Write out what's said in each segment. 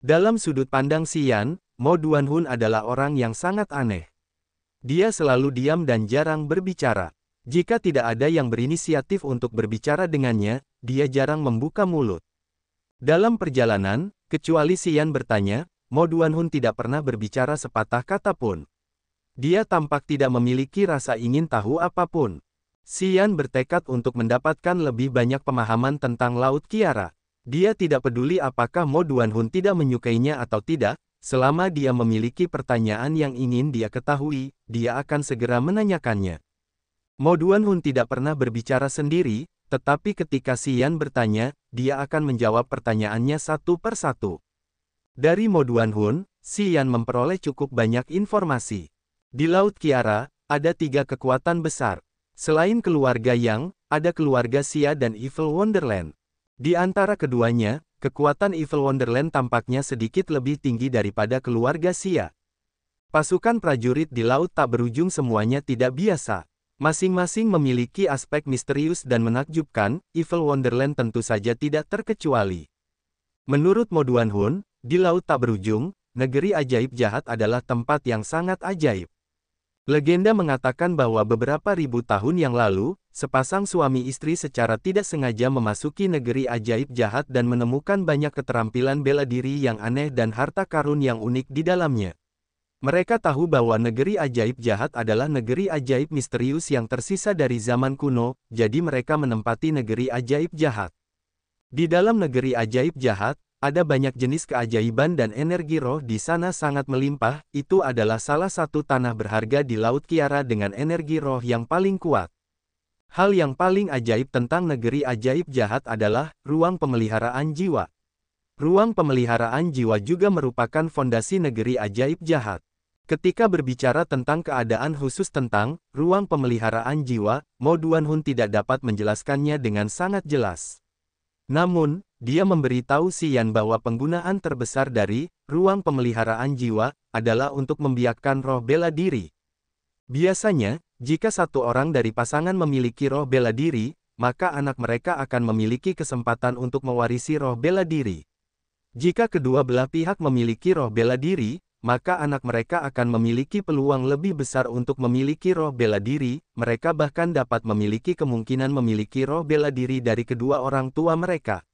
Dalam sudut pandang Xian, Mo Duanhun adalah orang yang sangat aneh. Dia selalu diam dan jarang berbicara. Jika tidak ada yang berinisiatif untuk berbicara dengannya, dia jarang membuka mulut. Dalam perjalanan, kecuali Xian bertanya, Mo Duanhun tidak pernah berbicara sepatah kata pun. Dia tampak tidak memiliki rasa ingin tahu apapun. Xian bertekad untuk mendapatkan lebih banyak pemahaman tentang Laut Kiara. Dia tidak peduli apakah Mo Duanhun tidak menyukainya atau tidak, selama dia memiliki pertanyaan yang ingin dia ketahui, dia akan segera menanyakannya. Mo Duanhun tidak pernah berbicara sendiri, tetapi ketika Xian bertanya, dia akan menjawab pertanyaannya satu per satu. Dari Mo Duanhun, Xian memperoleh cukup banyak informasi. Di Laut Kiara, ada 3 kekuatan besar. Selain keluarga Yang, ada keluarga Xia dan Evil Wonderland. Di antara keduanya, kekuatan Evil Wonderland tampaknya sedikit lebih tinggi daripada keluarga Xia. Pasukan prajurit di Laut Tak Berujung semuanya tidak biasa. Masing-masing memiliki aspek misterius dan menakjubkan, Evil Wonderland tentu saja tidak terkecuali. Menurut Mo Duanhun, di Laut Tak Berujung, negeri ajaib jahat adalah tempat yang sangat ajaib. Legenda mengatakan bahwa beberapa ribu tahun yang lalu, sepasang suami istri secara tidak sengaja memasuki negeri ajaib jahat dan menemukan banyak keterampilan bela diri yang aneh dan harta karun yang unik di dalamnya. Mereka tahu bahwa negeri ajaib jahat adalah negeri ajaib misterius yang tersisa dari zaman kuno, jadi mereka menempati negeri ajaib jahat. Di dalam negeri ajaib jahat, ada banyak jenis keajaiban dan energi roh di sana sangat melimpah, itu adalah salah satu tanah berharga di Laut Kiara dengan energi roh yang paling kuat. Hal yang paling ajaib tentang negeri ajaib jahat adalah ruang pemeliharaan jiwa. Ruang pemeliharaan jiwa juga merupakan fondasi negeri ajaib jahat. Ketika berbicara tentang keadaan khusus tentang ruang pemeliharaan jiwa, Mo Duanhun tidak dapat menjelaskannya dengan sangat jelas. Namun, dia memberitahu Xian bahwa penggunaan terbesar dari ruang pemeliharaan jiwa adalah untuk membiakkan roh bela diri. Biasanya, jika satu orang dari pasangan memiliki roh bela diri, maka anak mereka akan memiliki kesempatan untuk mewarisi roh bela diri. Jika kedua belah pihak memiliki roh bela diri, maka anak mereka akan memiliki peluang lebih besar untuk memiliki roh bela diri, mereka bahkan dapat memiliki kemungkinan memiliki roh bela diri dari kedua orang tua mereka.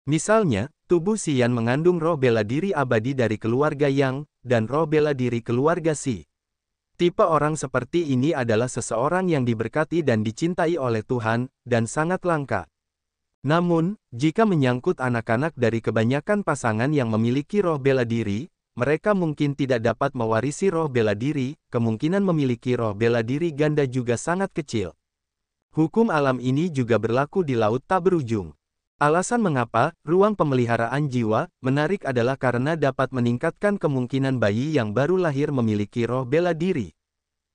Misalnya, tubuh Xian mengandung roh bela diri abadi dari keluarga Yang, dan roh bela diri keluarga Xi. Tipe orang seperti ini adalah seseorang yang diberkati dan dicintai oleh Tuhan, dan sangat langka. Namun, jika menyangkut anak-anak dari kebanyakan pasangan yang memiliki roh bela diri, mereka mungkin tidak dapat mewarisi roh bela diri, kemungkinan memiliki roh bela diri ganda juga sangat kecil. Hukum alam ini juga berlaku di Laut Tak Berujung. Alasan mengapa ruang pemeliharaan jiwa menarik adalah karena dapat meningkatkan kemungkinan bayi yang baru lahir memiliki roh bela diri.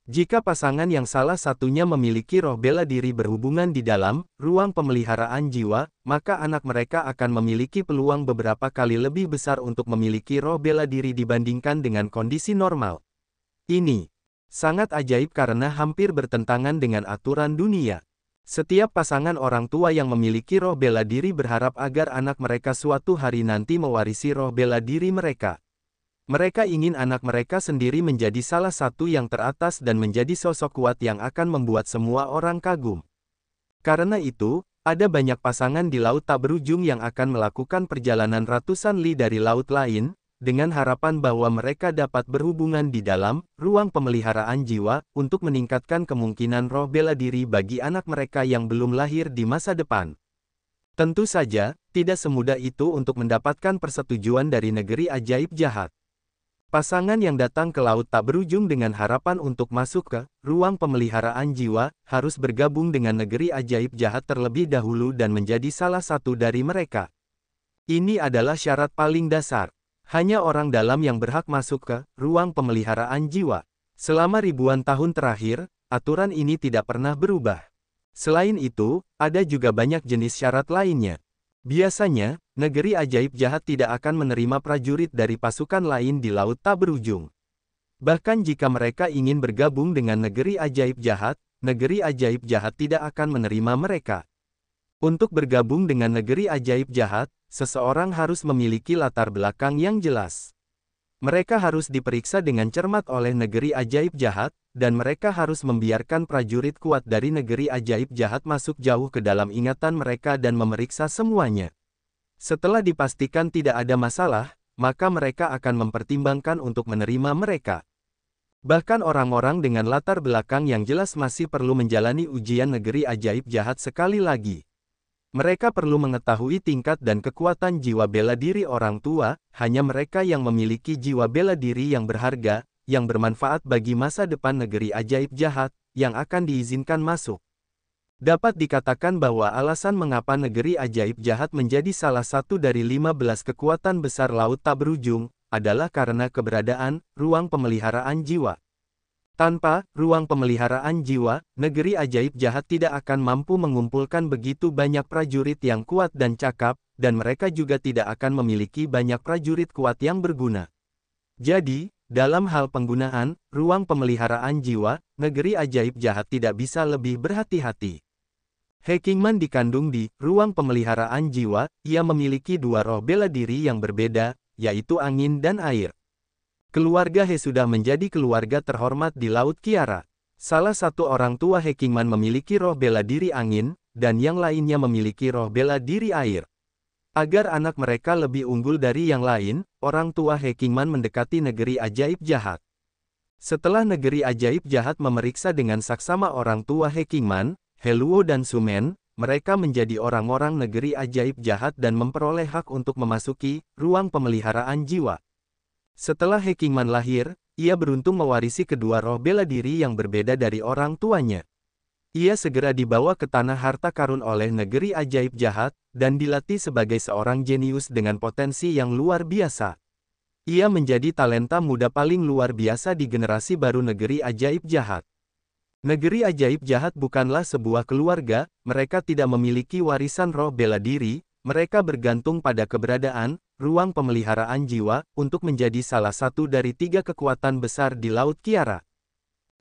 Jika pasangan yang salah satunya memiliki roh bela diri berhubungan di dalam ruang pemeliharaan jiwa, maka anak mereka akan memiliki peluang beberapa kali lebih besar untuk memiliki roh bela diri dibandingkan dengan kondisi normal. Ini sangat ajaib karena hampir bertentangan dengan aturan dunia. Setiap pasangan orang tua yang memiliki roh bela diri berharap agar anak mereka suatu hari nanti mewarisi roh bela diri mereka. Mereka ingin anak mereka sendiri menjadi salah satu yang teratas dan menjadi sosok kuat yang akan membuat semua orang kagum. Karena itu, ada banyak pasangan di Laut Tak Berujung yang akan melakukan perjalanan ratusan li dari laut lain, dengan harapan bahwa mereka dapat berhubungan di dalam ruang pemeliharaan jiwa, untuk meningkatkan kemungkinan roh bela diri bagi anak mereka yang belum lahir di masa depan. Tentu saja, tidak semudah itu untuk mendapatkan persetujuan dari negeri ajaib jahat. Pasangan yang datang ke Laut Tak Berujung dengan harapan untuk masuk ke ruang pemeliharaan jiwa, harus bergabung dengan negeri ajaib jahat terlebih dahulu dan menjadi salah satu dari mereka. Ini adalah syarat paling dasar. Hanya orang dalam yang berhak masuk ke ruang pemeliharaan jiwa. Selama ribuan tahun terakhir, aturan ini tidak pernah berubah. Selain itu, ada juga banyak jenis syarat lainnya. Biasanya, negeri ajaib jahat tidak akan menerima prajurit dari pasukan lain di Laut Tak Berujung. Bahkan jika mereka ingin bergabung dengan negeri ajaib jahat tidak akan menerima mereka. Untuk bergabung dengan negeri ajaib jahat, seseorang harus memiliki latar belakang yang jelas. Mereka harus diperiksa dengan cermat oleh negeri ajaib jahat, dan mereka harus membiarkan prajurit kuat dari negeri ajaib jahat masuk jauh ke dalam ingatan mereka dan memeriksa semuanya. Setelah dipastikan tidak ada masalah, maka mereka akan mempertimbangkan untuk menerima mereka. Bahkan orang-orang dengan latar belakang yang jelas masih perlu menjalani ujian negeri ajaib jahat sekali lagi. Mereka perlu mengetahui tingkat dan kekuatan jiwa bela diri orang tua, hanya mereka yang memiliki jiwa bela diri yang berharga, yang bermanfaat bagi masa depan negeri ajaib jahat, yang akan diizinkan masuk. Dapat dikatakan bahwa alasan mengapa negeri ajaib jahat menjadi salah satu dari 15 kekuatan besar laut tak berujung, adalah karena keberadaan ruang pemeliharaan jiwa. Tanpa ruang pemeliharaan jiwa, negeri ajaib jahat tidak akan mampu mengumpulkan begitu banyak prajurit yang kuat dan cakap, dan mereka juga tidak akan memiliki banyak prajurit kuat yang berguna. Jadi, dalam hal penggunaan ruang pemeliharaan jiwa, negeri ajaib jahat tidak bisa lebih berhati-hati. He Qingman dikandung di ruang pemeliharaan jiwa, ia memiliki dua roh bela diri yang berbeda, yaitu angin dan air. Keluarga He sudah menjadi keluarga terhormat di Laut Kiara. Salah satu orang tua He Qingman memiliki roh bela diri angin, dan yang lainnya memiliki roh bela diri air. Agar anak mereka lebih unggul dari yang lain, orang tua He Qingman mendekati negeri ajaib jahat. Setelah negeri ajaib jahat memeriksa dengan saksama orang tua He Qingman, He Luo dan Su Men, mereka menjadi orang-orang negeri ajaib jahat dan memperoleh hak untuk memasuki ruang pemeliharaan jiwa. Setelah He Qingman lahir, ia beruntung mewarisi kedua roh bela diri yang berbeda dari orang tuanya. Ia segera dibawa ke tanah harta karun oleh negeri ajaib jahat, dan dilatih sebagai seorang jenius dengan potensi yang luar biasa. Ia menjadi talenta muda paling luar biasa di generasi baru negeri ajaib jahat. Negeri ajaib jahat bukanlah sebuah keluarga, mereka tidak memiliki warisan roh bela diri, mereka bergantung pada keberadaan ruang pemeliharaan jiwa untuk menjadi salah satu dari 3 kekuatan besar di Laut Kiara.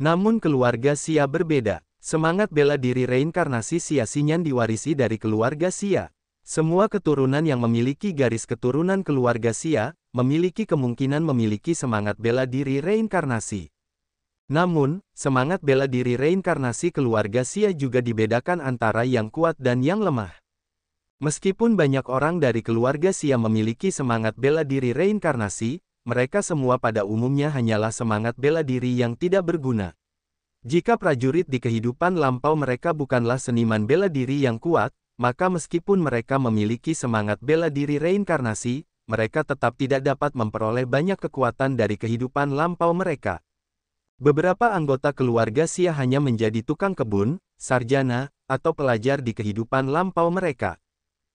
Namun keluarga Xia berbeda. Semangat bela diri reinkarnasi Xia Xinyan diwarisi dari keluarga Xia. Semua keturunan yang memiliki garis keturunan keluarga Xia memiliki kemungkinan memiliki semangat bela diri reinkarnasi. Namun, semangat bela diri reinkarnasi keluarga Xia juga dibedakan antara yang kuat dan yang lemah. Meskipun banyak orang dari keluarga Xia memiliki semangat bela diri reinkarnasi, mereka semua pada umumnya hanyalah semangat bela diri yang tidak berguna. Jika prajurit di kehidupan lampau mereka bukanlah seniman bela diri yang kuat, maka meskipun mereka memiliki semangat bela diri reinkarnasi, mereka tetap tidak dapat memperoleh banyak kekuatan dari kehidupan lampau mereka. Beberapa anggota keluarga Xia hanya menjadi tukang kebun, sarjana, atau pelajar di kehidupan lampau mereka.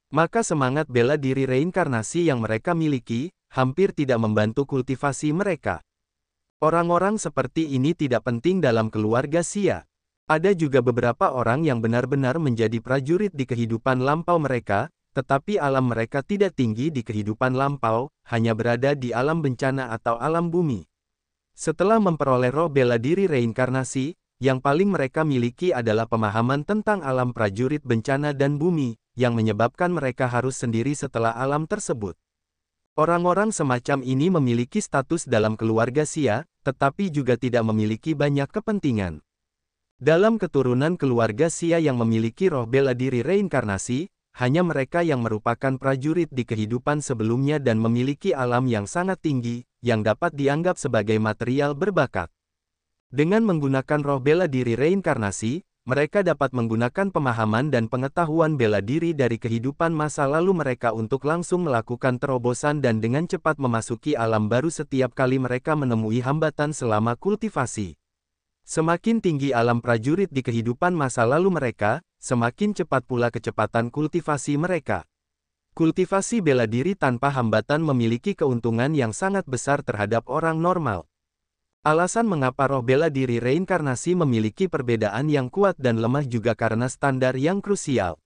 Maka semangat bela diri reinkarnasi yang mereka miliki, hampir tidak membantu kultivasi mereka. Orang-orang seperti ini tidak penting dalam keluarga Xia. Ada juga beberapa orang yang benar-benar menjadi prajurit di kehidupan lampau mereka, tetapi alam mereka tidak tinggi di kehidupan lampau, hanya berada di alam bencana atau alam bumi. Setelah memperoleh roh bela diri reinkarnasi, yang paling mereka miliki adalah pemahaman tentang alam prajurit bencana dan bumi, yang menyebabkan mereka harus sendiri setelah alam tersebut. Orang-orang semacam ini memiliki status dalam keluarga Xia, tetapi juga tidak memiliki banyak kepentingan. Dalam keturunan keluarga Xia yang memiliki roh bela diri reinkarnasi, hanya mereka yang merupakan prajurit di kehidupan sebelumnya dan memiliki alam yang sangat tinggi, yang dapat dianggap sebagai material berbakat. Dengan menggunakan roh bela diri reinkarnasi, mereka dapat menggunakan pemahaman dan pengetahuan bela diri dari kehidupan masa lalu mereka untuk langsung melakukan terobosan dan dengan cepat memasuki alam baru setiap kali mereka menemui hambatan selama kultivasi. Semakin tinggi alam prajurit di kehidupan masa lalu mereka, semakin cepat pula kecepatan kultivasi mereka. Kultivasi bela diri tanpa hambatan memiliki keuntungan yang sangat besar terhadap orang normal. Alasan mengapa roh bela diri reinkarnasi memiliki perbedaan yang kuat dan lemah juga karena standar yang krusial.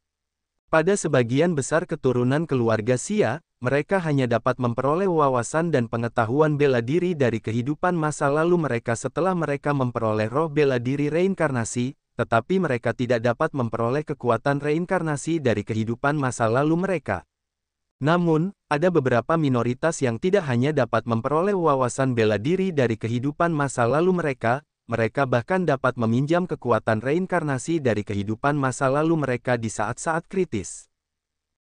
Pada sebagian besar keturunan keluarga Xia, mereka hanya dapat memperoleh wawasan dan pengetahuan bela diri dari kehidupan masa lalu mereka setelah mereka memperoleh roh bela diri reinkarnasi, tetapi mereka tidak dapat memperoleh kekuatan reinkarnasi dari kehidupan masa lalu mereka. Namun, ada beberapa minoritas yang tidak hanya dapat memperoleh wawasan bela diri dari kehidupan masa lalu mereka, mereka bahkan dapat meminjam kekuatan reinkarnasi dari kehidupan masa lalu mereka di saat-saat kritis.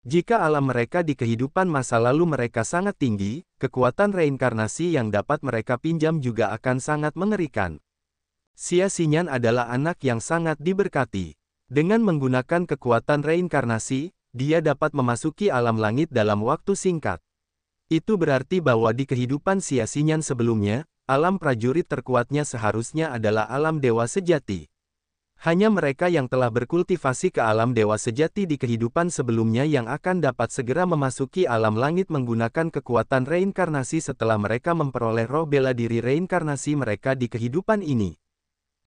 Jika alam mereka di kehidupan masa lalu mereka sangat tinggi, kekuatan reinkarnasi yang dapat mereka pinjam juga akan sangat mengerikan. Xia Xinyan adalah anak yang sangat diberkati. Dengan menggunakan kekuatan reinkarnasi, dia dapat memasuki alam langit dalam waktu singkat. Itu berarti bahwa di kehidupan Xia Xinyan sebelumnya, alam prajurit terkuatnya seharusnya adalah alam dewa sejati. Hanya mereka yang telah berkultivasi ke alam dewa sejati di kehidupan sebelumnya yang akan dapat segera memasuki alam langit menggunakan kekuatan reinkarnasi setelah mereka memperoleh roh bela diri reinkarnasi mereka di kehidupan ini.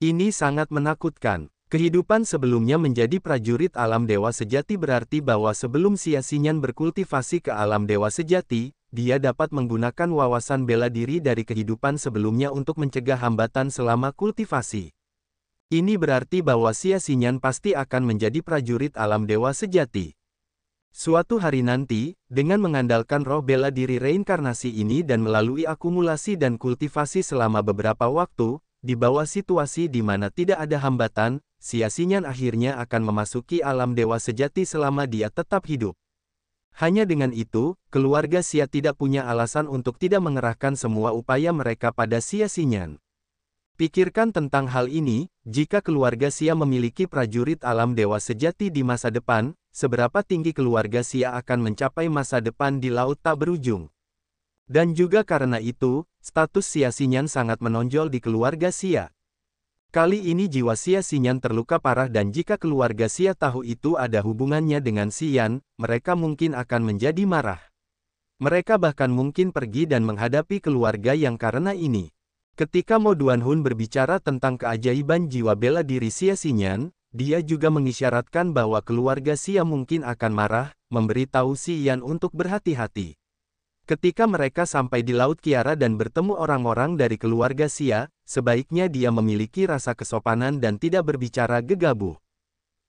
Ini sangat menakutkan. Kehidupan sebelumnya menjadi prajurit alam dewa sejati berarti bahwa sebelum Xia Xinyan berkultivasi ke alam dewa sejati, dia dapat menggunakan wawasan bela diri dari kehidupan sebelumnya untuk mencegah hambatan selama kultivasi. Ini berarti bahwa Xia Xinyan pasti akan menjadi prajurit alam dewa sejati. Suatu hari nanti, dengan mengandalkan roh bela diri reinkarnasi ini dan melalui akumulasi dan kultivasi selama beberapa waktu, di bawah situasi di mana tidak ada hambatan, Xia Xinyan akhirnya akan memasuki alam dewa sejati selama dia tetap hidup. Hanya dengan itu, keluarga Xia tidak punya alasan untuk tidak mengerahkan semua upaya mereka pada Xia Xinyan. Pikirkan tentang hal ini, jika keluarga Xia memiliki prajurit alam dewa sejati di masa depan, seberapa tinggi keluarga Xia akan mencapai masa depan di laut tak berujung. Dan juga karena itu, status Xia Xinyan sangat menonjol di keluarga Xia. Kali ini jiwa Xia Xinyan terluka parah dan jika keluarga Xia tahu itu ada hubungannya dengan Xian, mereka mungkin akan menjadi marah. Mereka bahkan mungkin pergi dan menghadapi keluarga yang karena ini. Ketika Mo Duanhun berbicara tentang keajaiban jiwa bela diri Xia Xinyan, dia juga mengisyaratkan bahwa keluarga Xia mungkin akan marah, memberitahu Xian untuk berhati-hati. Ketika mereka sampai di Laut Kiara dan bertemu orang-orang dari keluarga Xia, sebaiknya dia memiliki rasa kesopanan dan tidak berbicara gegabah.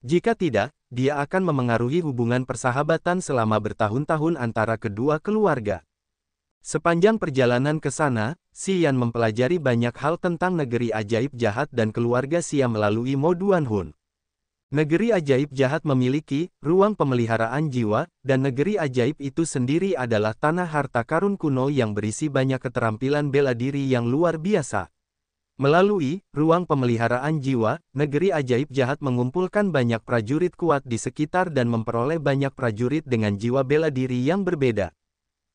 Jika tidak, dia akan memengaruhi hubungan persahabatan selama bertahun-tahun antara kedua keluarga. Sepanjang perjalanan ke sana, Xian mempelajari banyak hal tentang negeri ajaib jahat dan keluarga Xia melalui Mo Duanhun. Negeri ajaib jahat memiliki ruang pemeliharaan jiwa, dan negeri ajaib itu sendiri adalah tanah harta karun kuno yang berisi banyak keterampilan bela diri yang luar biasa. Melalui ruang pemeliharaan jiwa, negeri ajaib jahat mengumpulkan banyak prajurit kuat di sekitar dan memperoleh banyak prajurit dengan jiwa bela diri yang berbeda.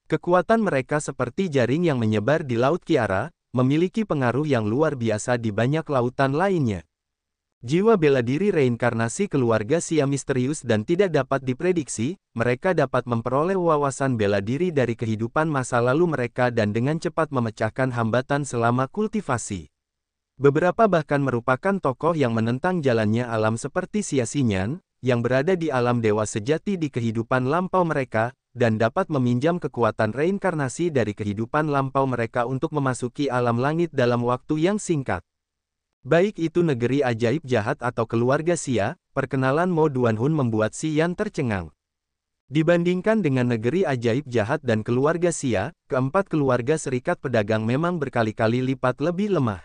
Kekuatan mereka seperti jaring yang menyebar di Laut Kiara, memiliki pengaruh yang luar biasa di banyak lautan lainnya. Jiwa bela diri reinkarnasi keluarga Xia misterius dan tidak dapat diprediksi, mereka dapat memperoleh wawasan bela diri dari kehidupan masa lalu mereka dan dengan cepat memecahkan hambatan selama kultivasi. Beberapa bahkan merupakan tokoh yang menentang jalannya alam seperti Xia Xinyan, yang berada di alam dewa sejati di kehidupan lampau mereka, dan dapat meminjam kekuatan reinkarnasi dari kehidupan lampau mereka untuk memasuki alam langit dalam waktu yang singkat. Baik itu negeri ajaib jahat atau keluarga Xia, perkenalan Mo Duanhun membuat Xian tercengang. Dibandingkan dengan negeri ajaib jahat dan keluarga Xia, keempat keluarga serikat pedagang memang berkali-kali lipat lebih lemah.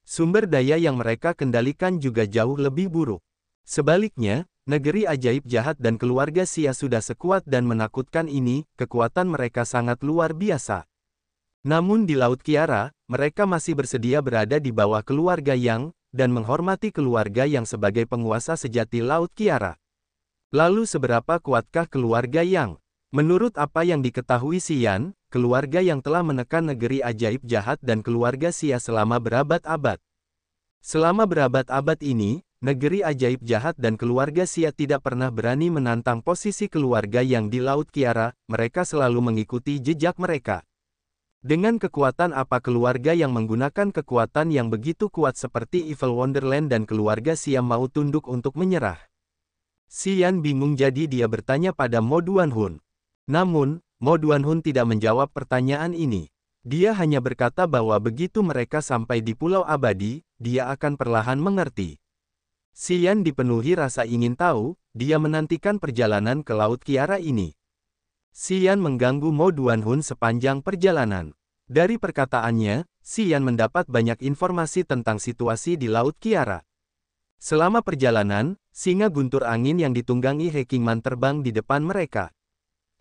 Sumber daya yang mereka kendalikan juga jauh lebih buruk. Sebaliknya, negeri ajaib jahat dan keluarga Xia sudah sekuat dan menakutkan ini, kekuatan mereka sangat luar biasa. Namun di Laut Kiara, mereka masih bersedia berada di bawah keluarga Yang, dan menghormati keluarga Yang sebagai penguasa sejati Laut Kiara. Lalu seberapa kuatkah keluarga Yang? Menurut apa yang diketahui Xian, keluarga Yang telah menekan negeri ajaib jahat dan keluarga Xia selama berabad-abad. Selama berabad-abad ini, negeri ajaib jahat dan keluarga Xia tidak pernah berani menantang posisi keluarga Yang di Laut Kiara, mereka selalu mengikuti jejak mereka. Dengan kekuatan apa keluarga Yang menggunakan kekuatan yang begitu kuat seperti Evil Wonderland dan keluarga Xia mau tunduk untuk menyerah? Xian bingung jadi dia bertanya pada Mo Duanhun. Namun, Mo Duanhun tidak menjawab pertanyaan ini. Dia hanya berkata bahwa begitu mereka sampai di Pulau Abadi, dia akan perlahan mengerti. Xian dipenuhi rasa ingin tahu, dia menantikan perjalanan ke Laut Kiara ini. Xian mengganggu Mo Duanhun sepanjang perjalanan. Dari perkataannya, Xian mendapat banyak informasi tentang situasi di Laut Kiara. Selama perjalanan, singa guntur angin yang ditunggangi He Qingman terbang di depan mereka.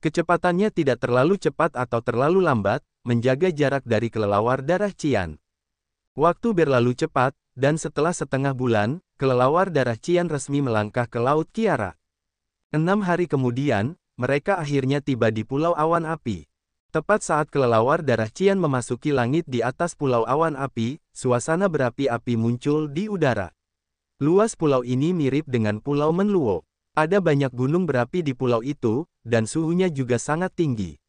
Kecepatannya tidak terlalu cepat atau terlalu lambat, menjaga jarak dari kelelawar darah Qian. Waktu berlalu cepat, dan setelah setengah bulan, kelelawar darah Qian resmi melangkah ke Laut Kiara. 6 hari kemudian, mereka akhirnya tiba di Pulau Awan Api. Tepat saat kelelawar darah Qian memasuki langit di atas Pulau Awan Api, suasana berapi-api muncul di udara. Luas pulau ini mirip dengan Pulau Menluo. Ada banyak gunung berapi di pulau itu, dan suhunya juga sangat tinggi.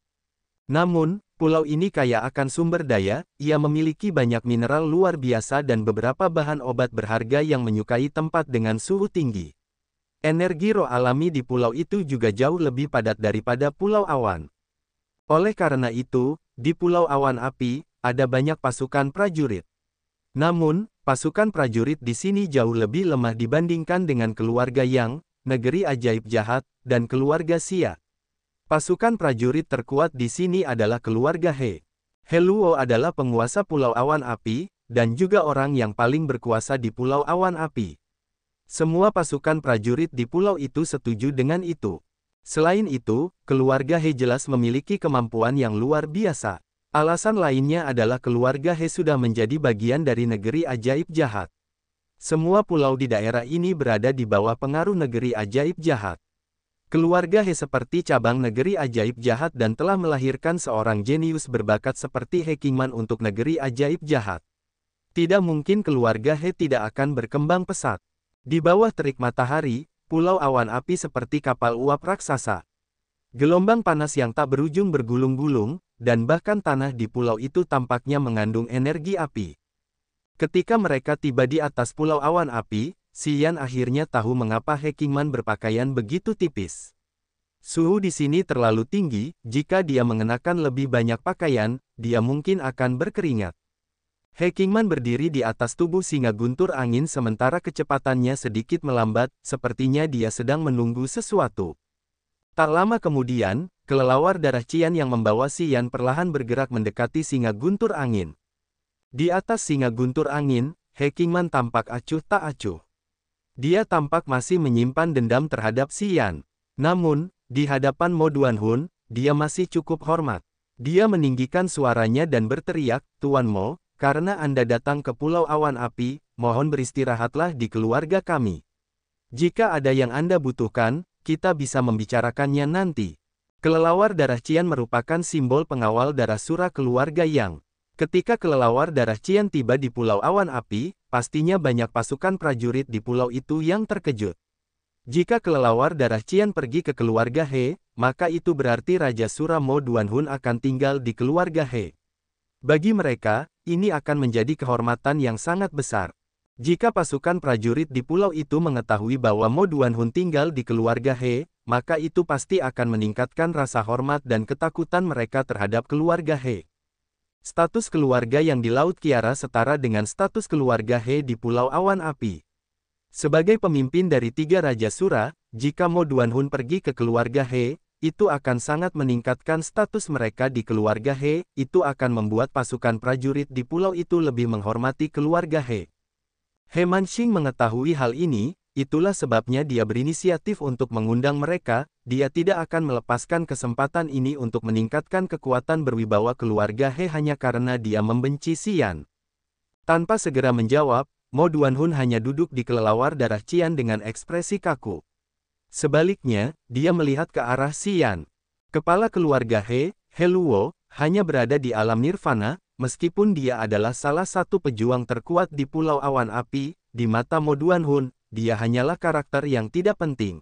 Namun, pulau ini kaya akan sumber daya, ia memiliki banyak mineral luar biasa dan beberapa bahan obat berharga yang menyukai tempat dengan suhu tinggi. Energi roh alami di pulau itu juga jauh lebih padat daripada Pulau Awan. Oleh karena itu, di Pulau Awan Api, ada banyak pasukan prajurit. Namun, pasukan prajurit di sini jauh lebih lemah dibandingkan dengan keluarga Yang, negeri ajaib jahat, dan keluarga Xia. Pasukan prajurit terkuat di sini adalah keluarga He. He Luo adalah penguasa Pulau Awan Api, dan juga orang yang paling berkuasa di Pulau Awan Api. Semua pasukan prajurit di pulau itu setuju dengan itu. Selain itu, keluarga He jelas memiliki kemampuan yang luar biasa. Alasan lainnya adalah keluarga He sudah menjadi bagian dari negeri ajaib jahat. Semua pulau di daerah ini berada di bawah pengaruh negeri ajaib jahat. Keluarga He seperti cabang negeri ajaib jahat dan telah melahirkan seorang jenius berbakat seperti He Qingman untuk negeri ajaib jahat. Tidak mungkin keluarga He tidak akan berkembang pesat. Di bawah terik matahari, Pulau Awan Api seperti kapal uap raksasa. Gelombang panas yang tak berujung bergulung-gulung, dan bahkan tanah di pulau itu tampaknya mengandung energi api. Ketika mereka tiba di atas Pulau Awan Api, Xian akhirnya tahu mengapa He Qingman berpakaian begitu tipis. Suhu di sini terlalu tinggi, jika dia mengenakan lebih banyak pakaian, dia mungkin akan berkeringat. He Qingman berdiri di atas tubuh singa guntur angin sementara kecepatannya sedikit melambat, sepertinya dia sedang menunggu sesuatu. Tak lama kemudian, kelelawar darah Qian yang membawa Xian perlahan bergerak mendekati singa guntur angin. Di atas singa guntur angin, He Qingman tampak acuh tak acuh. Dia tampak masih menyimpan dendam terhadap Xian. Namun, di hadapan Mo Duanhun, dia masih cukup hormat. Dia meninggikan suaranya dan berteriak, "Tuan Mo, karena Anda datang ke Pulau Awan Api, mohon beristirahatlah di keluarga kami. Jika ada yang Anda butuhkan, kita bisa membicarakannya nanti." Kelelawar darah Qian merupakan simbol pengawal darah sura keluarga Yang. Ketika kelelawar darah Qian tiba di Pulau Awan Api, pastinya banyak pasukan prajurit di pulau itu yang terkejut. Jika kelelawar darah Qian pergi ke keluarga He, maka itu berarti Raja Sura Mo Duanhun akan tinggal di keluarga He. Bagi mereka, ini akan menjadi kehormatan yang sangat besar. Jika pasukan prajurit di pulau itu mengetahui bahwa Mo Duanhun tinggal di keluarga He, maka itu pasti akan meningkatkan rasa hormat dan ketakutan mereka terhadap keluarga He. Status keluarga yang di Laut Kiara setara dengan status keluarga He di Pulau Awan Api. Sebagai pemimpin dari 3 Raja Sura, jika Mo Duanhun pergi ke keluarga He, itu akan sangat meningkatkan status mereka di keluarga He, itu akan membuat pasukan prajurit di pulau itu lebih menghormati keluarga He. He Manxing mengetahui hal ini, itulah sebabnya dia berinisiatif untuk mengundang mereka, dia tidak akan melepaskan kesempatan ini untuk meningkatkan kekuatan berwibawa keluarga He hanya karena dia membenci Xian. Tanpa segera menjawab, Mo Duanhun hanya duduk di kelelawar darah Qian dengan ekspresi kaku. Sebaliknya, dia melihat ke arah Xian. Kepala keluarga He, He Luo, hanya berada di alam nirvana, meskipun dia adalah salah satu pejuang terkuat di Pulau Awan Api, di mata Mo Duanhun, dia hanyalah karakter yang tidak penting.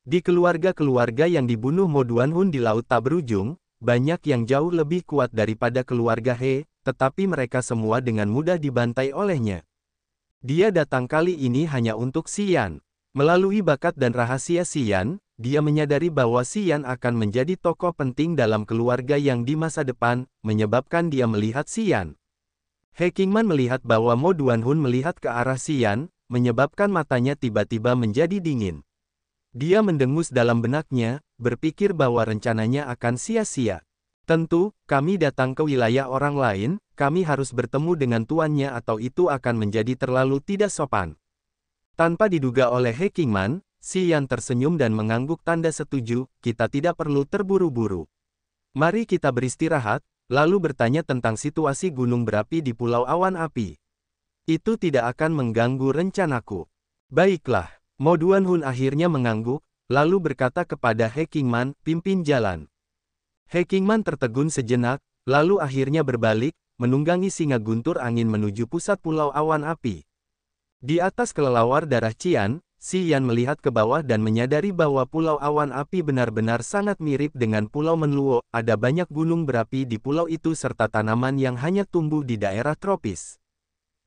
Di keluarga-keluarga yang dibunuh Mo Duanhun di Laut Tak Berujung, banyak yang jauh lebih kuat daripada keluarga He, tetapi mereka semua dengan mudah dibantai olehnya. Dia datang kali ini hanya untuk Xian. Melalui bakat dan rahasia Xian, dia menyadari bahwa Xian akan menjadi tokoh penting dalam keluarga yang di masa depan, menyebabkan dia melihat Xian. He Qingman melihat bahwa Mo Duanhun melihat ke arah Xian, menyebabkan matanya tiba-tiba menjadi dingin. Dia mendengus dalam benaknya, berpikir bahwa rencananya akan sia-sia. Tentu, kami datang ke wilayah orang lain, kami harus bertemu dengan tuannya atau itu akan menjadi terlalu tidak sopan. Tanpa diduga oleh He Qingman, Xi Yan tersenyum dan mengangguk tanda setuju, kita tidak perlu terburu-buru. Mari kita beristirahat, lalu bertanya tentang situasi gunung berapi di Pulau Awan Api. Itu tidak akan mengganggu rencanaku. Baiklah, Mo Duanhun akhirnya mengangguk, lalu berkata kepada He Qingman, pimpin jalan. He Qingman tertegun sejenak, lalu akhirnya berbalik, menunggangi singa guntur angin menuju pusat Pulau Awan Api. Di atas kelelawar darah Qian, Xi Yan melihat ke bawah dan menyadari bahwa Pulau Awan Api benar-benar sangat mirip dengan Pulau Menluo, ada banyak gunung berapi di pulau itu serta tanaman yang hanya tumbuh di daerah tropis.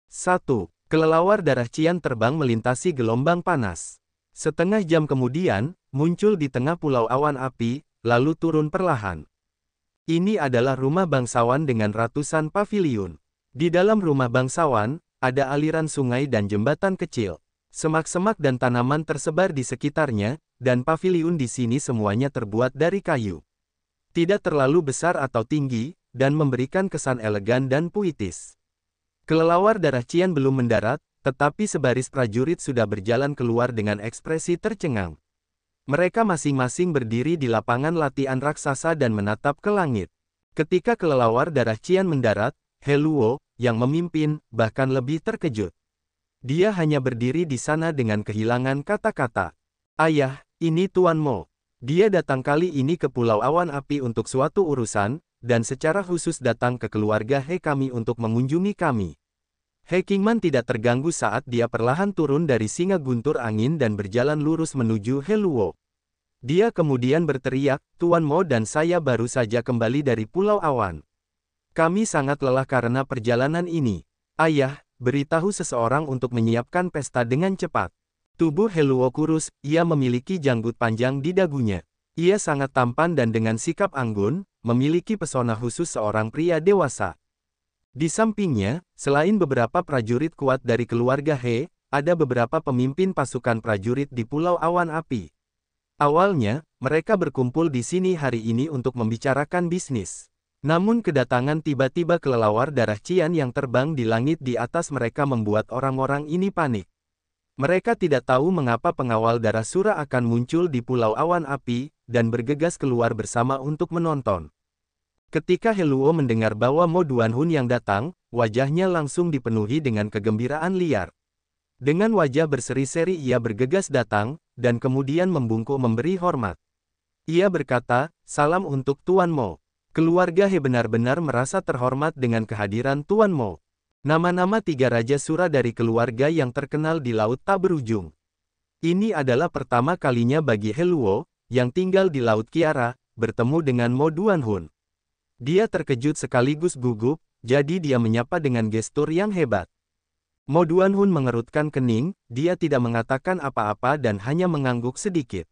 1. Kelelawar darah Qian terbang melintasi gelombang panas. Setengah jam kemudian, muncul di tengah Pulau Awan Api, lalu turun perlahan. Ini adalah rumah bangsawan dengan ratusan paviliun. Di dalam rumah bangsawan, ada aliran sungai dan jembatan kecil. Semak-semak dan tanaman tersebar di sekitarnya, dan paviliun di sini semuanya terbuat dari kayu. Tidak terlalu besar atau tinggi, dan memberikan kesan elegan dan puitis. Kelelawar darah Qian belum mendarat, tetapi sebaris prajurit sudah berjalan keluar dengan ekspresi tercengang. Mereka masing-masing berdiri di lapangan latihan raksasa dan menatap ke langit. Ketika kelelawar darah Qian mendarat, He Luo, yang memimpin, bahkan lebih terkejut. Dia hanya berdiri di sana dengan kehilangan kata-kata. Ayah, ini Tuan Mo. Dia datang kali ini ke Pulau Awan Api untuk suatu urusan, dan secara khusus datang ke keluarga He kami untuk mengunjungi kami. He Qingman tidak terganggu saat dia perlahan turun dari singa guntur angin dan berjalan lurus menuju He Luo. Dia kemudian berteriak, Tuan Mo dan saya baru saja kembali dari Pulau Awan. Kami sangat lelah karena perjalanan ini. Ayah, beritahu seseorang untuk menyiapkan pesta dengan cepat. Tubuh He Luo kurus, ia memiliki janggut panjang di dagunya. Ia sangat tampan dan dengan sikap anggun, memiliki pesona khusus seorang pria dewasa. Di sampingnya, selain beberapa prajurit kuat dari keluarga He, ada beberapa pemimpin pasukan prajurit di Pulau Awan Api. Awalnya, mereka berkumpul di sini hari ini untuk membicarakan bisnis. Namun kedatangan tiba-tiba kelelawar darah Qian yang terbang di langit di atas mereka membuat orang-orang ini panik. Mereka tidak tahu mengapa pengawal darah Sura akan muncul di Pulau Awan Api, dan bergegas keluar bersama untuk menonton. Ketika He Luo mendengar bahwa Mo Duanhun yang datang, wajahnya langsung dipenuhi dengan kegembiraan liar. Dengan wajah berseri-seri ia bergegas datang, dan kemudian membungkuk memberi hormat. Ia berkata, salam untuk Tuan Mo. Keluarga He benar-benar merasa terhormat dengan kehadiran Tuan Mo. Nama-nama 3 Raja Sura dari keluarga yang terkenal di Laut Tak Berujung. Ini adalah pertama kalinya bagi He Luo, yang tinggal di Laut Kiara, bertemu dengan Mo Duanhun. Dia terkejut sekaligus gugup, jadi dia menyapa dengan gestur yang hebat. Mo Duanhun mengerutkan kening, dia tidak mengatakan apa-apa dan hanya mengangguk sedikit.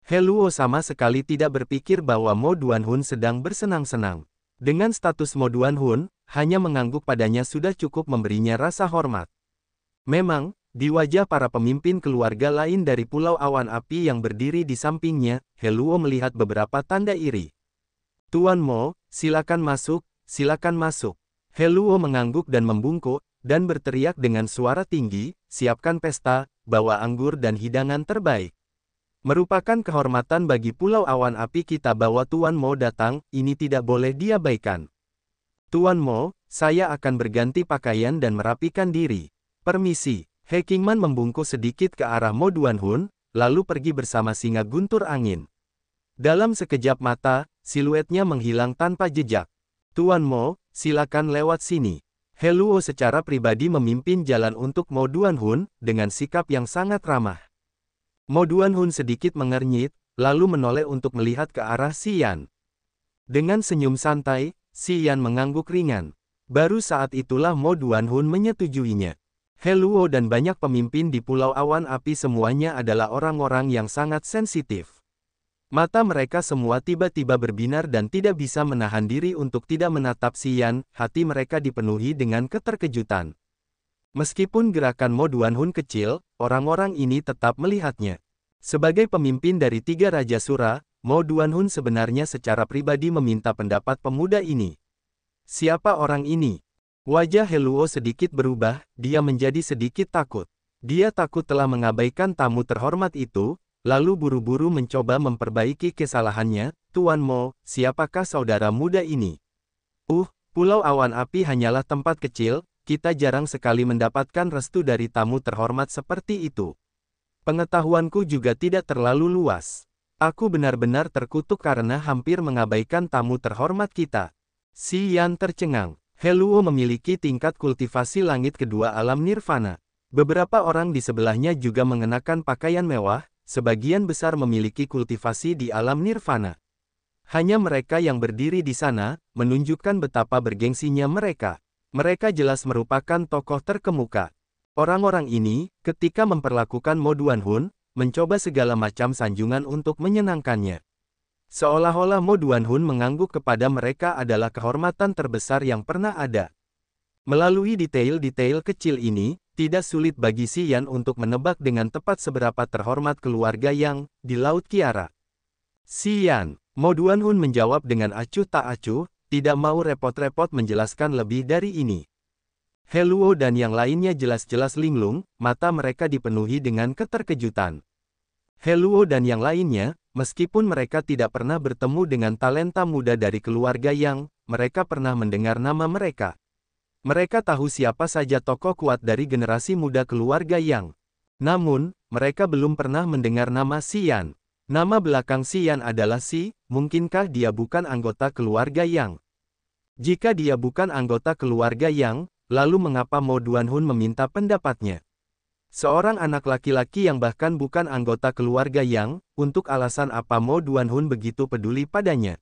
He Luo sama sekali tidak berpikir bahwa Mo Duanhun sedang bersenang-senang. Dengan status Mo Duanhun, hanya mengangguk padanya sudah cukup memberinya rasa hormat. Memang, di wajah para pemimpin keluarga lain dari Pulau Awan Api yang berdiri di sampingnya, He Luo melihat beberapa tanda iri. Tuan Mo, silakan masuk, silakan masuk. He Luo mengangguk dan membungkuk, dan berteriak dengan suara tinggi, siapkan pesta, bawa anggur dan hidangan terbaik. Merupakan kehormatan bagi Pulau Awan Api kita bawa Tuan Mo datang, ini tidak boleh diabaikan. Tuan Mo, saya akan berganti pakaian dan merapikan diri. Permisi. He Qingman membungkuk sedikit ke arah Mo Duanhun, lalu pergi bersama singa guntur angin. Dalam sekejap mata, siluetnya menghilang tanpa jejak. Tuan Mo, silakan lewat sini. He Luo secara pribadi memimpin jalan untuk Mo Duanhun, dengan sikap yang sangat ramah. Mo Duanhun sedikit mengernyit, lalu menoleh untuk melihat ke arah Xi Yan. Dengan senyum santai, Xi Yan mengangguk ringan. Baru saat itulah Mo Duanhun menyetujuinya. He Luo dan banyak pemimpin di Pulau Awan Api semuanya adalah orang-orang yang sangat sensitif. Mata mereka semua tiba-tiba berbinar dan tidak bisa menahan diri untuk tidak menatap Xi Yan, hati mereka dipenuhi dengan keterkejutan. Meskipun gerakan Mo Duanhun kecil, orang-orang ini tetap melihatnya. Sebagai pemimpin dari 3 Raja Sura, Mo Duanhun sebenarnya secara pribadi meminta pendapat pemuda ini. Siapa orang ini? Wajah Heluo sedikit berubah, dia menjadi sedikit takut. Dia takut telah mengabaikan tamu terhormat itu, lalu buru-buru mencoba memperbaiki kesalahannya. Tuan Mo, siapakah saudara muda ini? Pulau Awan Api hanyalah tempat kecil, kita jarang sekali mendapatkan restu dari tamu terhormat seperti itu. Pengetahuanku juga tidak terlalu luas. Aku benar-benar terkutuk karena hampir mengabaikan tamu terhormat kita. Si Yan tercengang. Heluo memiliki tingkat kultivasi langit kedua alam nirvana. Beberapa orang di sebelahnya juga mengenakan pakaian mewah, sebagian besar memiliki kultivasi di alam nirvana. Hanya mereka yang berdiri di sana, menunjukkan betapa bergengsinya mereka. Mereka jelas merupakan tokoh terkemuka. Orang-orang ini, ketika memperlakukan Mo Duanhun, mencoba segala macam sanjungan untuk menyenangkannya. Seolah-olah Mo Duanhun mengangguk kepada mereka adalah kehormatan terbesar yang pernah ada. Melalui detail-detail kecil ini, tidak sulit bagi Si Yan untuk menebak dengan tepat seberapa terhormat keluarga Yang di Laut Kiara. Si Yan, Mo Duanhun menjawab dengan acuh tak acuh, tidak mau repot-repot menjelaskan lebih dari ini. Heluo dan yang lainnya jelas-jelas linglung, mata mereka dipenuhi dengan keterkejutan. Heluo dan yang lainnya, meskipun mereka tidak pernah bertemu dengan talenta muda dari keluarga Yang, mereka pernah mendengar nama mereka. Mereka tahu siapa saja tokoh kuat dari generasi muda keluarga Yang. Namun, mereka belum pernah mendengar nama Si Yan. Nama belakang Si Yan adalah Si, mungkinkah dia bukan anggota keluarga Yang? Jika dia bukan anggota keluarga Yang, lalu mengapa Mo Duanhun meminta pendapatnya? Seorang anak laki-laki yang bahkan bukan anggota keluarga Yang, untuk alasan apa Mo Duanhun begitu peduli padanya?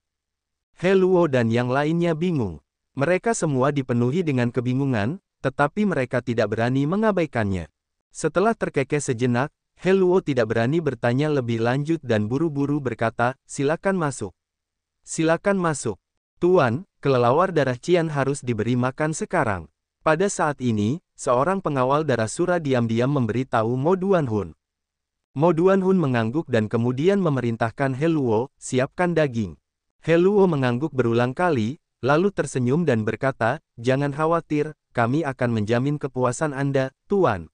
Heluo dan yang lainnya bingung. Mereka semua dipenuhi dengan kebingungan, tetapi mereka tidak berani mengabaikannya. Setelah terkekeh sejenak, Heluo tidak berani bertanya lebih lanjut dan buru-buru berkata, silakan masuk. Silakan masuk. Tuan, kelelawar darah Qian harus diberi makan sekarang. Pada saat ini, seorang pengawal darah Sura diam-diam memberitahu Mo Duanhun. Mo Duanhun mengangguk dan kemudian memerintahkan Heluo, siapkan daging. Heluo mengangguk berulang kali, lalu tersenyum dan berkata, jangan khawatir, kami akan menjamin kepuasan Anda, Tuan.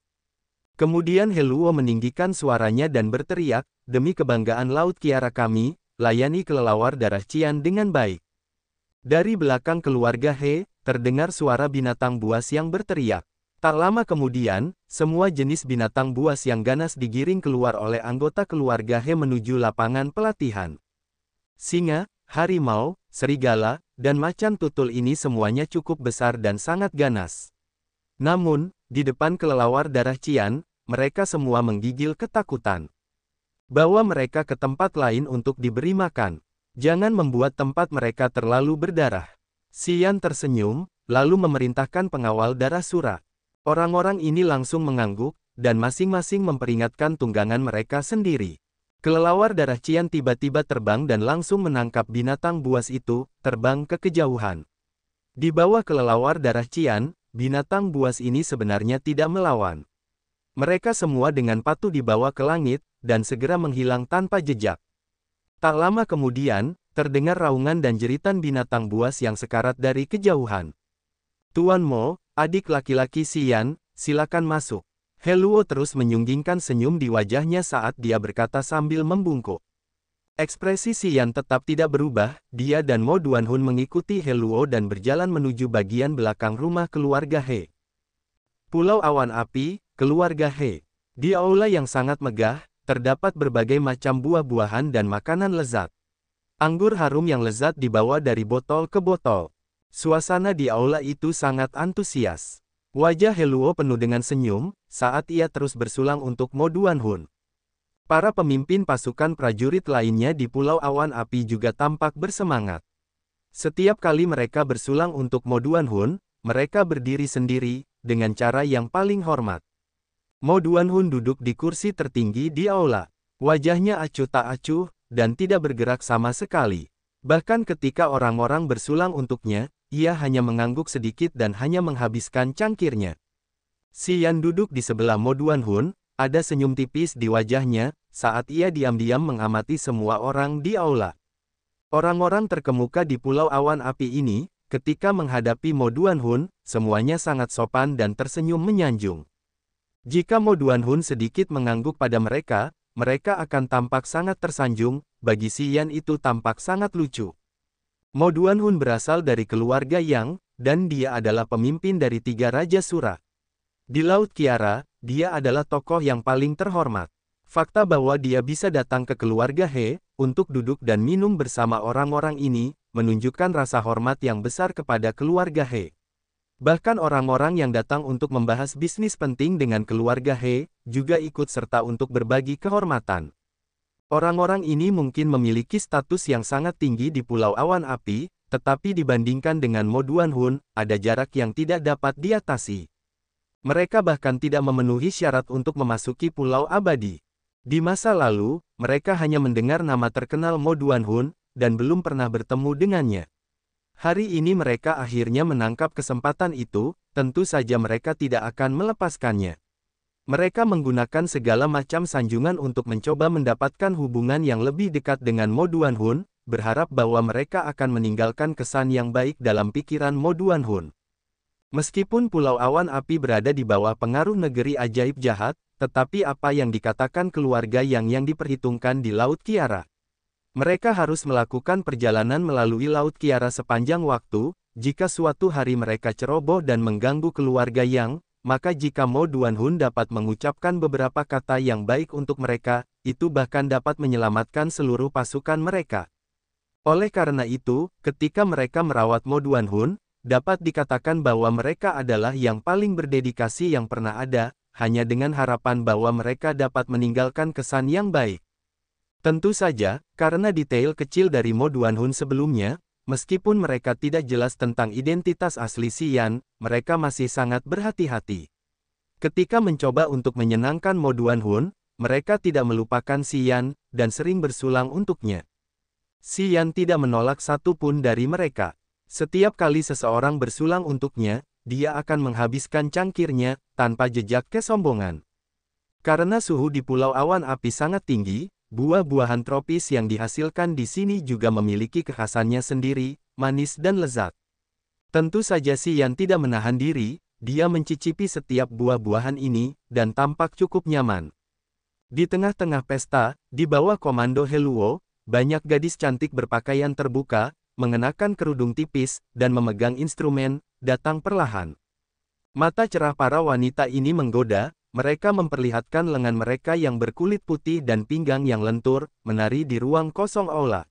Kemudian Heluo meninggikan suaranya dan berteriak, demi kebanggaan Laut Kiara kami, layani kelelawar darah Qian dengan baik. Dari belakang keluarga He, terdengar suara binatang buas yang berteriak. Tak lama kemudian, semua jenis binatang buas yang ganas digiring keluar oleh anggota keluarga He menuju lapangan pelatihan. Singa, harimau, serigala, dan macan tutul ini semuanya cukup besar dan sangat ganas. Namun, di depan kelelawar darah Qian, mereka semua menggigil ketakutan. Bawa mereka ke tempat lain untuk diberi makan. Jangan membuat tempat mereka terlalu berdarah. Si Yan tersenyum, lalu memerintahkan pengawal darah Sura. Orang-orang ini langsung mengangguk, dan masing-masing memperingatkan tunggangan mereka sendiri. Kelelawar darah Qian tiba-tiba terbang dan langsung menangkap binatang buas itu, terbang ke kejauhan. Di bawah kelelawar darah Qian, binatang buas ini sebenarnya tidak melawan. Mereka semua dengan patuh dibawa ke langit, dan segera menghilang tanpa jejak. Tak lama kemudian, terdengar raungan dan jeritan binatang buas yang sekarat dari kejauhan. Tuan Mo, adik laki-laki Si Yan, silakan masuk. Heluo terus menyunggingkan senyum di wajahnya saat dia berkata sambil membungkuk. Ekspresi Si Yan tetap tidak berubah, dia dan Mo Duanhun mengikuti Heluo dan berjalan menuju bagian belakang rumah keluarga He. Pulau Awan Api, keluarga He. Di aula yang sangat megah, terdapat berbagai macam buah-buahan dan makanan lezat. Anggur harum yang lezat dibawa dari botol ke botol. Suasana di aula itu sangat antusias. Wajah Heluo penuh dengan senyum, saat ia terus bersulang untuk Mo Duanhun. Para pemimpin pasukan prajurit lainnya di Pulau Awan Api juga tampak bersemangat. Setiap kali mereka bersulang untuk Mo Duanhun, mereka berdiri sendiri, dengan cara yang paling hormat. Mo Duanhun duduk di kursi tertinggi di aula. Wajahnya acuh tak acuh, dan tidak bergerak sama sekali. Bahkan ketika orang-orang bersulang untuknya, ia hanya mengangguk sedikit dan hanya menghabiskan cangkirnya. Si Yan duduk di sebelah Mo Duanhun, ada senyum tipis di wajahnya, saat ia diam-diam mengamati semua orang di aula. Orang-orang terkemuka di Pulau Awan Api ini, ketika menghadapi Mo Duanhun, semuanya sangat sopan dan tersenyum menyanjung. Jika Mo Duanhun sedikit mengangguk pada mereka, mereka akan tampak sangat tersanjung, bagi si Yan itu tampak sangat lucu. Mo Duanhun berasal dari keluarga Yang, dan dia adalah pemimpin dari 3 Raja Sura. Di Laut Kiara, dia adalah tokoh yang paling terhormat. Fakta bahwa dia bisa datang ke keluarga He, untuk duduk dan minum bersama orang-orang ini, menunjukkan rasa hormat yang besar kepada keluarga He. Bahkan orang-orang yang datang untuk membahas bisnis penting dengan keluarga He, juga ikut serta untuk berbagi kehormatan. Orang-orang ini mungkin memiliki status yang sangat tinggi di Pulau Awan Api, tetapi dibandingkan dengan Mo Duanhun, ada jarak yang tidak dapat diatasi. Mereka bahkan tidak memenuhi syarat untuk memasuki Pulau Abadi. Di masa lalu, mereka hanya mendengar nama terkenal Mo Duanhun, dan belum pernah bertemu dengannya. Hari ini mereka akhirnya menangkap kesempatan itu, tentu saja mereka tidak akan melepaskannya. Mereka menggunakan segala macam sanjungan untuk mencoba mendapatkan hubungan yang lebih dekat dengan Mo Duanhun, berharap bahwa mereka akan meninggalkan kesan yang baik dalam pikiran Mo Duanhun. Meskipun Pulau Awan Api berada di bawah pengaruh negeri ajaib jahat, tetapi apa yang dikatakan keluarga yang diperhitungkan di Laut Kiara. Mereka harus melakukan perjalanan melalui Laut Kiara sepanjang waktu, jika suatu hari mereka ceroboh dan mengganggu keluarga Yang, maka jika Mo Duanhun dapat mengucapkan beberapa kata yang baik untuk mereka, itu bahkan dapat menyelamatkan seluruh pasukan mereka. Oleh karena itu, ketika mereka merawat Mo Duanhun, dapat dikatakan bahwa mereka adalah yang paling berdedikasi yang pernah ada, hanya dengan harapan bahwa mereka dapat meninggalkan kesan yang baik. Tentu saja, karena detail kecil dari Mo Duanhun sebelumnya, meskipun mereka tidak jelas tentang identitas asli si Yan, mereka masih sangat berhati-hati. Ketika mencoba untuk menyenangkan Mo Duanhun, mereka tidak melupakan si Yan, dan sering bersulang untuknya. Si Yan tidak menolak satu pun dari mereka. Setiap kali seseorang bersulang untuknya, dia akan menghabiskan cangkirnya, tanpa jejak kesombongan. Karena suhu di Pulau Awan Api sangat tinggi, buah-buahan tropis yang dihasilkan di sini juga memiliki kekhasannya sendiri, manis dan lezat. Tentu saja si Yan tidak menahan diri, dia mencicipi setiap buah-buahan ini, dan tampak cukup nyaman. Di tengah-tengah pesta, di bawah komando Heluo, banyak gadis cantik berpakaian terbuka, mengenakan kerudung tipis, dan memegang instrumen, datang perlahan. Mata cerah para wanita ini menggoda, mereka memperlihatkan lengan mereka yang berkulit putih dan pinggang yang lentur, menari di ruang kosong aula.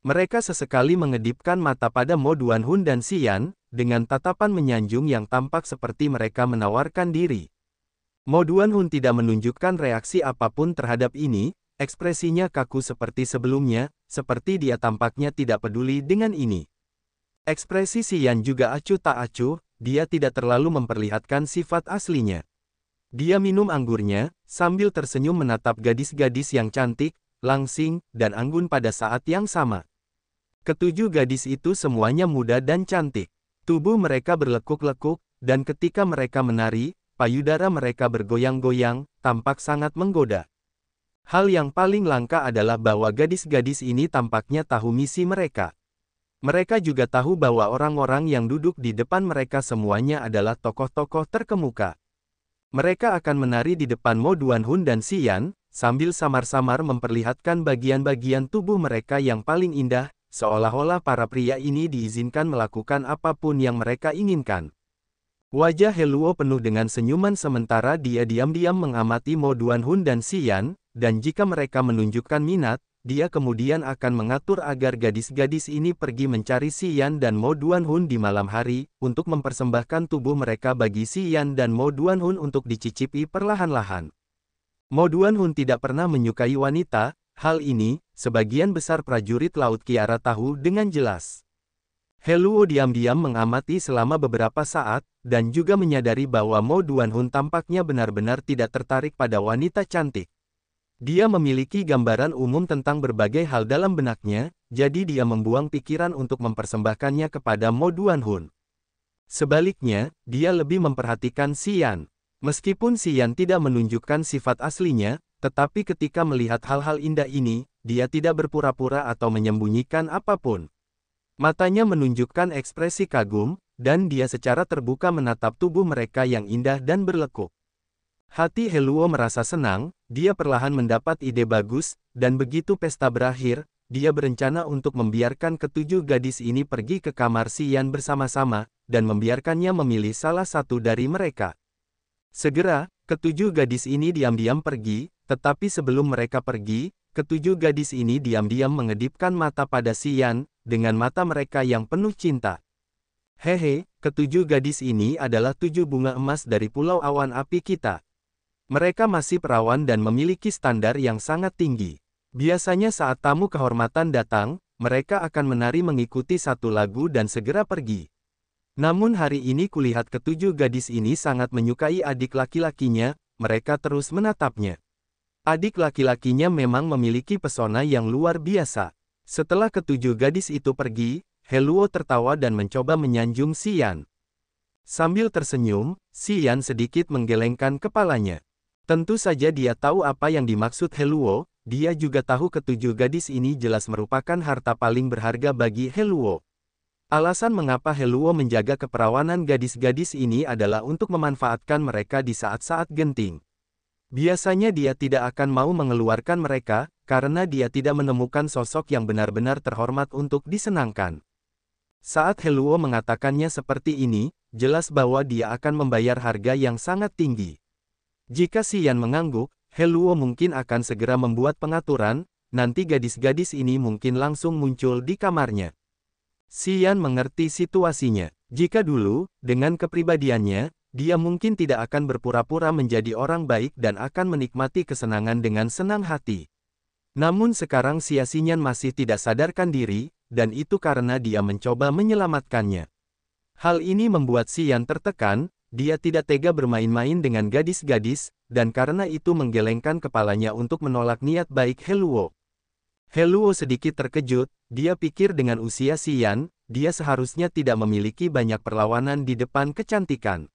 Mereka sesekali mengedipkan mata pada Mo Duanhun dan si Yan, dengan tatapan menyanjung yang tampak seperti mereka menawarkan diri. Mo Duanhun tidak menunjukkan reaksi apapun terhadap ini, ekspresinya kaku seperti sebelumnya, seperti dia tampaknya tidak peduli dengan ini. Ekspresi si Yan juga acuh tak acuh, dia tidak terlalu memperlihatkan sifat aslinya. Dia minum anggurnya, sambil tersenyum menatap gadis-gadis yang cantik, langsing, dan anggun pada saat yang sama. Ketujuh gadis itu semuanya muda dan cantik. Tubuh mereka berlekuk-lekuk, dan ketika mereka menari, payudara mereka bergoyang-goyang, tampak sangat menggoda. Hal yang paling langka adalah bahwa gadis-gadis ini tampaknya tahu misi mereka. Mereka juga tahu bahwa orang-orang yang duduk di depan mereka semuanya adalah tokoh-tokoh terkemuka. Mereka akan menari di depan Mo Duanhun dan si Yan, sambil samar-samar memperlihatkan bagian-bagian tubuh mereka yang paling indah, seolah-olah para pria ini diizinkan melakukan apapun yang mereka inginkan. Wajah Heluo penuh dengan senyuman sementara dia diam-diam mengamati Mo Duanhun dan si Yan, dan jika mereka menunjukkan minat, dia kemudian akan mengatur agar gadis-gadis ini pergi mencari si Yan dan Mo Duanhun di malam hari, untuk mempersembahkan tubuh mereka bagi si Yan dan Mo Duanhun untuk dicicipi perlahan-lahan. Mo Duanhun tidak pernah menyukai wanita, hal ini, sebagian besar prajurit Laut Kiara tahu dengan jelas. Heluo diam-diam mengamati selama beberapa saat, dan juga menyadari bahwa Mo Duanhun tampaknya benar-benar tidak tertarik pada wanita cantik. Dia memiliki gambaran umum tentang berbagai hal dalam benaknya, jadi dia membuang pikiran untuk mempersembahkannya kepada Mo Duanhun. Sebaliknya, dia lebih memperhatikan si Yan. Meskipun Xian tidak menunjukkan sifat aslinya, tetapi ketika melihat hal-hal indah ini, dia tidak berpura-pura atau menyembunyikan apapun. Matanya menunjukkan ekspresi kagum, dan dia secara terbuka menatap tubuh mereka yang indah dan berlekuk. Hati Heluo merasa senang, dia perlahan mendapat ide bagus, dan begitu pesta berakhir, dia berencana untuk membiarkan ketujuh gadis ini pergi ke kamar Xian bersama-sama, dan membiarkannya memilih salah satu dari mereka. Segera, ketujuh gadis ini diam-diam pergi, tetapi sebelum mereka pergi, ketujuh gadis ini diam-diam mengedipkan mata pada Xian, dengan mata mereka yang penuh cinta. Hehe, ketujuh gadis ini adalah 7 bunga emas dari Pulau Awan Api kita. Mereka masih perawan dan memiliki standar yang sangat tinggi. Biasanya saat tamu kehormatan datang, mereka akan menari mengikuti satu lagu dan segera pergi. Namun hari ini kulihat ketujuh gadis ini sangat menyukai adik laki-lakinya, mereka terus menatapnya. Adik laki-lakinya memang memiliki pesona yang luar biasa. Setelah ketujuh gadis itu pergi, Heluo tertawa dan mencoba menyanjung Xian. Sambil tersenyum, Xian sedikit menggelengkan kepalanya. Tentu saja dia tahu apa yang dimaksud Heluo, dia juga tahu ketujuh gadis ini jelas merupakan harta paling berharga bagi Heluo. Alasan mengapa Heluo menjaga keperawanan gadis-gadis ini adalah untuk memanfaatkan mereka di saat-saat genting. Biasanya dia tidak akan mau mengeluarkan mereka, karena dia tidak menemukan sosok yang benar-benar terhormat untuk disenangkan. Saat Heluo mengatakannya seperti ini, jelas bahwa dia akan membayar harga yang sangat tinggi. Jika Xian mengangguk, Heluo mungkin akan segera membuat pengaturan, nanti gadis-gadis ini mungkin langsung muncul di kamarnya. Xian mengerti situasinya. Jika dulu, dengan kepribadiannya, dia mungkin tidak akan berpura-pura menjadi orang baik dan akan menikmati kesenangan dengan senang hati. Namun sekarang Xian masih tidak sadarkan diri, dan itu karena dia mencoba menyelamatkannya. Hal ini membuat Xian tertekan, dia tidak tega bermain-main dengan gadis-gadis, dan karena itu menggelengkan kepalanya untuk menolak niat baik Heluo. Heluo sedikit terkejut, dia pikir dengan usia Xian, dia seharusnya tidak memiliki banyak perlawanan di depan kecantikan.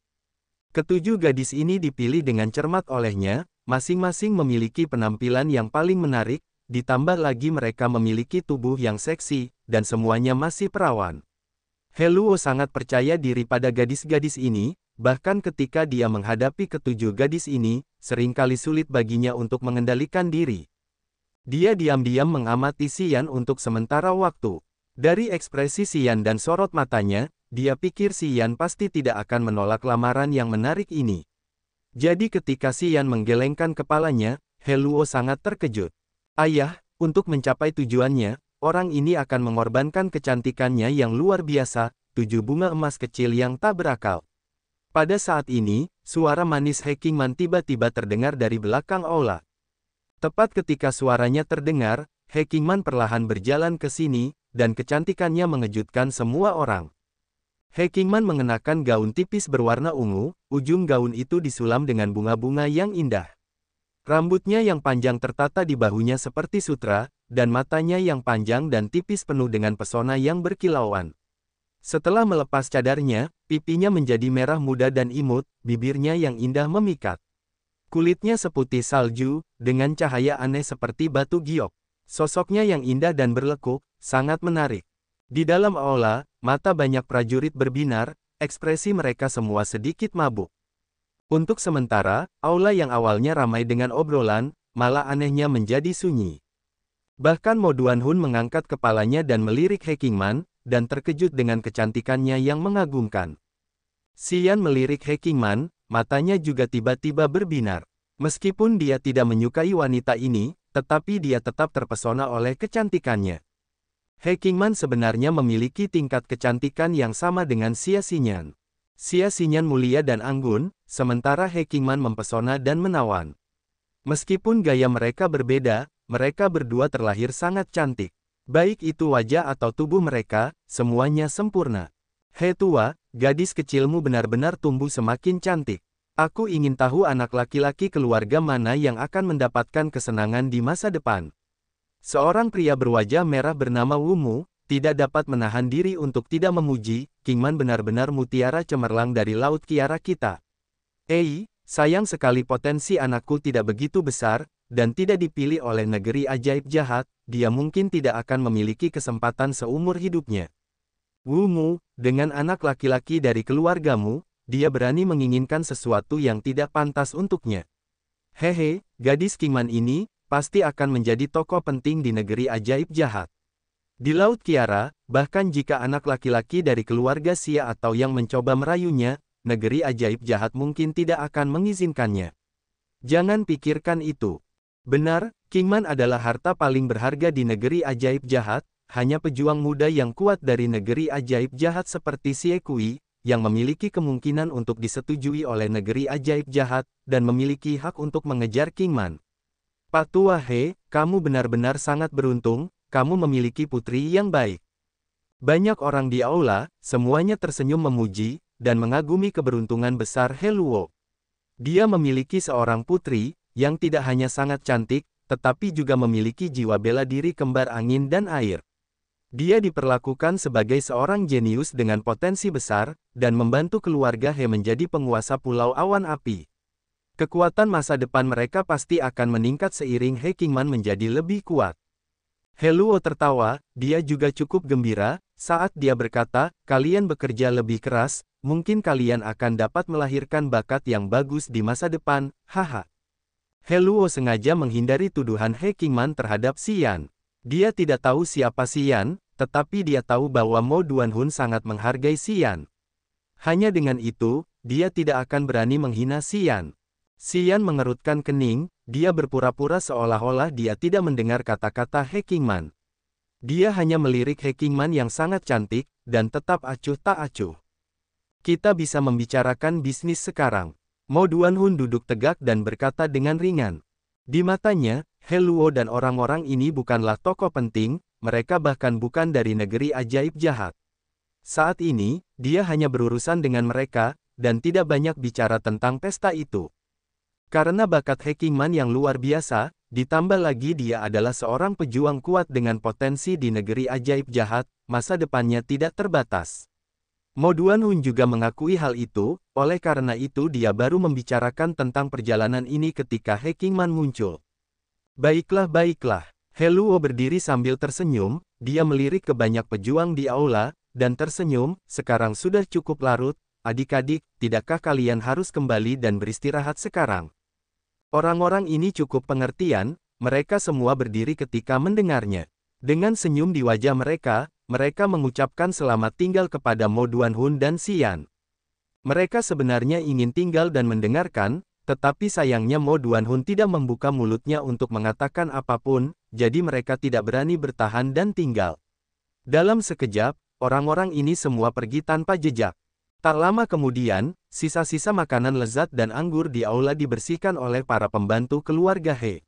Ketujuh gadis ini dipilih dengan cermat olehnya, masing-masing memiliki penampilan yang paling menarik, ditambah lagi mereka memiliki tubuh yang seksi, dan semuanya masih perawan. Heluo sangat percaya diri pada gadis-gadis ini, bahkan ketika dia menghadapi ketujuh gadis ini, seringkali sulit baginya untuk mengendalikan diri. Dia diam-diam mengamati Xian untuk sementara waktu. Dari ekspresi Xian dan sorot matanya, dia pikir Xian pasti tidak akan menolak lamaran yang menarik ini. Jadi ketika Xian menggelengkan kepalanya, Heluo sangat terkejut. Ayah, untuk mencapai tujuannya, orang ini akan mengorbankan kecantikannya yang luar biasa, 7 bunga emas kecil yang tak berakal. Pada saat ini, suara manis He Qingman tiba-tiba terdengar dari belakang aula. Tepat ketika suaranya terdengar, He Qingman perlahan berjalan ke sini, dan kecantikannya mengejutkan semua orang. He Qingman mengenakan gaun tipis berwarna ungu, ujung gaun itu disulam dengan bunga-bunga yang indah. Rambutnya yang panjang tertata di bahunya seperti sutra, dan matanya yang panjang dan tipis penuh dengan pesona yang berkilauan. Setelah melepas cadarnya, pipinya menjadi merah muda dan imut, bibirnya yang indah memikat. Kulitnya seputih salju, dengan cahaya aneh seperti batu giok. Sosoknya yang indah dan berlekuk, sangat menarik. Di dalam aula, mata banyak prajurit berbinar, ekspresi mereka semua sedikit mabuk. Untuk sementara, aula yang awalnya ramai dengan obrolan, malah anehnya menjadi sunyi. Bahkan Mo Duanhun mengangkat kepalanya dan melirik He Qingman, dan terkejut dengan kecantikannya yang mengagumkan. Xian melirik He Qingman, matanya juga tiba-tiba berbinar. Meskipun dia tidak menyukai wanita ini, tetapi dia tetap terpesona oleh kecantikannya. He Qingman sebenarnya memiliki tingkat kecantikan yang sama dengan Xia Xinyan. Xia Xinyan mulia dan anggun, sementara He Qingman mempesona dan menawan. Meskipun gaya mereka berbeda, mereka berdua terlahir sangat cantik. Baik itu wajah atau tubuh mereka, semuanya sempurna. Hei tua, gadis kecilmu benar-benar tumbuh semakin cantik. Aku ingin tahu anak laki-laki keluarga mana yang akan mendapatkan kesenangan di masa depan. Seorang pria berwajah merah bernama Wumu, tidak dapat menahan diri untuk tidak memuji, Qingman benar-benar mutiara cemerlang dari laut kiara kita. Sayang sekali potensi anakku tidak begitu besar, dan tidak dipilih oleh negeri ajaib jahat, dia mungkin tidak akan memiliki kesempatan seumur hidupnya. Wu Mu, dengan anak laki-laki dari keluargamu, dia berani menginginkan sesuatu yang tidak pantas untuknya. Hehe, gadis Kingman ini, pasti akan menjadi tokoh penting di negeri ajaib jahat. Di Laut Kiara, bahkan jika anak laki-laki dari keluarga Xia atau yang mencoba merayunya, negeri ajaib jahat mungkin tidak akan mengizinkannya. Jangan pikirkan itu. Benar, Kingman adalah harta paling berharga di negeri ajaib jahat, hanya pejuang muda yang kuat dari negeri ajaib jahat seperti Xie Kui, yang memiliki kemungkinan untuk disetujui oleh negeri ajaib jahat, dan memiliki hak untuk mengejar Kingman. Pak Tua He, kamu benar-benar sangat beruntung, kamu memiliki putri yang baik. Banyak orang di aula, semuanya tersenyum memuji, dan mengagumi keberuntungan besar He Luo. Dia memiliki seorang putri, yang tidak hanya sangat cantik, tetapi juga memiliki jiwa bela diri kembar angin dan air. Dia diperlakukan sebagai seorang jenius dengan potensi besar, dan membantu keluarga He menjadi penguasa Pulau Awan Api. Kekuatan masa depan mereka pasti akan meningkat seiring He Kingman menjadi lebih kuat. He Luo tertawa, dia juga cukup gembira, saat dia berkata, kalian bekerja lebih keras, mungkin kalian akan dapat melahirkan bakat yang bagus di masa depan, haha. He Luo sengaja menghindari tuduhan He Kingman terhadap Xian. Dia tidak tahu siapa Xian, tetapi dia tahu bahwa Mo Duanhun sangat menghargai Xian. Hanya dengan itu, dia tidak akan berani menghina Xian. Xian mengerutkan kening, dia berpura-pura seolah-olah dia tidak mendengar kata-kata He Kingman. Dia hanya melirik He Kingman yang sangat cantik, dan tetap acuh tak acuh. Kita bisa membicarakan bisnis sekarang. Mo Duanhun duduk tegak dan berkata dengan ringan. Di matanya, He Luo dan orang-orang ini bukanlah tokoh penting, mereka bahkan bukan dari negeri ajaib jahat. Saat ini, dia hanya berurusan dengan mereka, dan tidak banyak bicara tentang pesta itu. Karena bakat He Kingman yang luar biasa, ditambah lagi dia adalah seorang pejuang kuat dengan potensi di negeri ajaib jahat, masa depannya tidak terbatas. Mo Duanhun juga mengakui hal itu, oleh karena itu dia baru membicarakan tentang perjalanan ini ketika He Kingman muncul. Baiklah baiklah, He Luo berdiri sambil tersenyum, dia melirik ke banyak pejuang di aula, dan tersenyum, sekarang sudah cukup larut, adik-adik, tidakkah kalian harus kembali dan beristirahat sekarang? Orang-orang ini cukup pengertian, mereka semua berdiri ketika mendengarnya. Dengan senyum di wajah mereka, mereka mengucapkan selamat tinggal kepada Mo Duanhun dan Xian. Mereka sebenarnya ingin tinggal dan mendengarkan, tetapi sayangnya Mo Duanhun tidak membuka mulutnya untuk mengatakan apapun, jadi mereka tidak berani bertahan dan tinggal. Dalam sekejap, orang-orang ini semua pergi tanpa jejak. Tak lama kemudian, sisa-sisa makanan lezat dan anggur di aula dibersihkan oleh para pembantu keluarga He.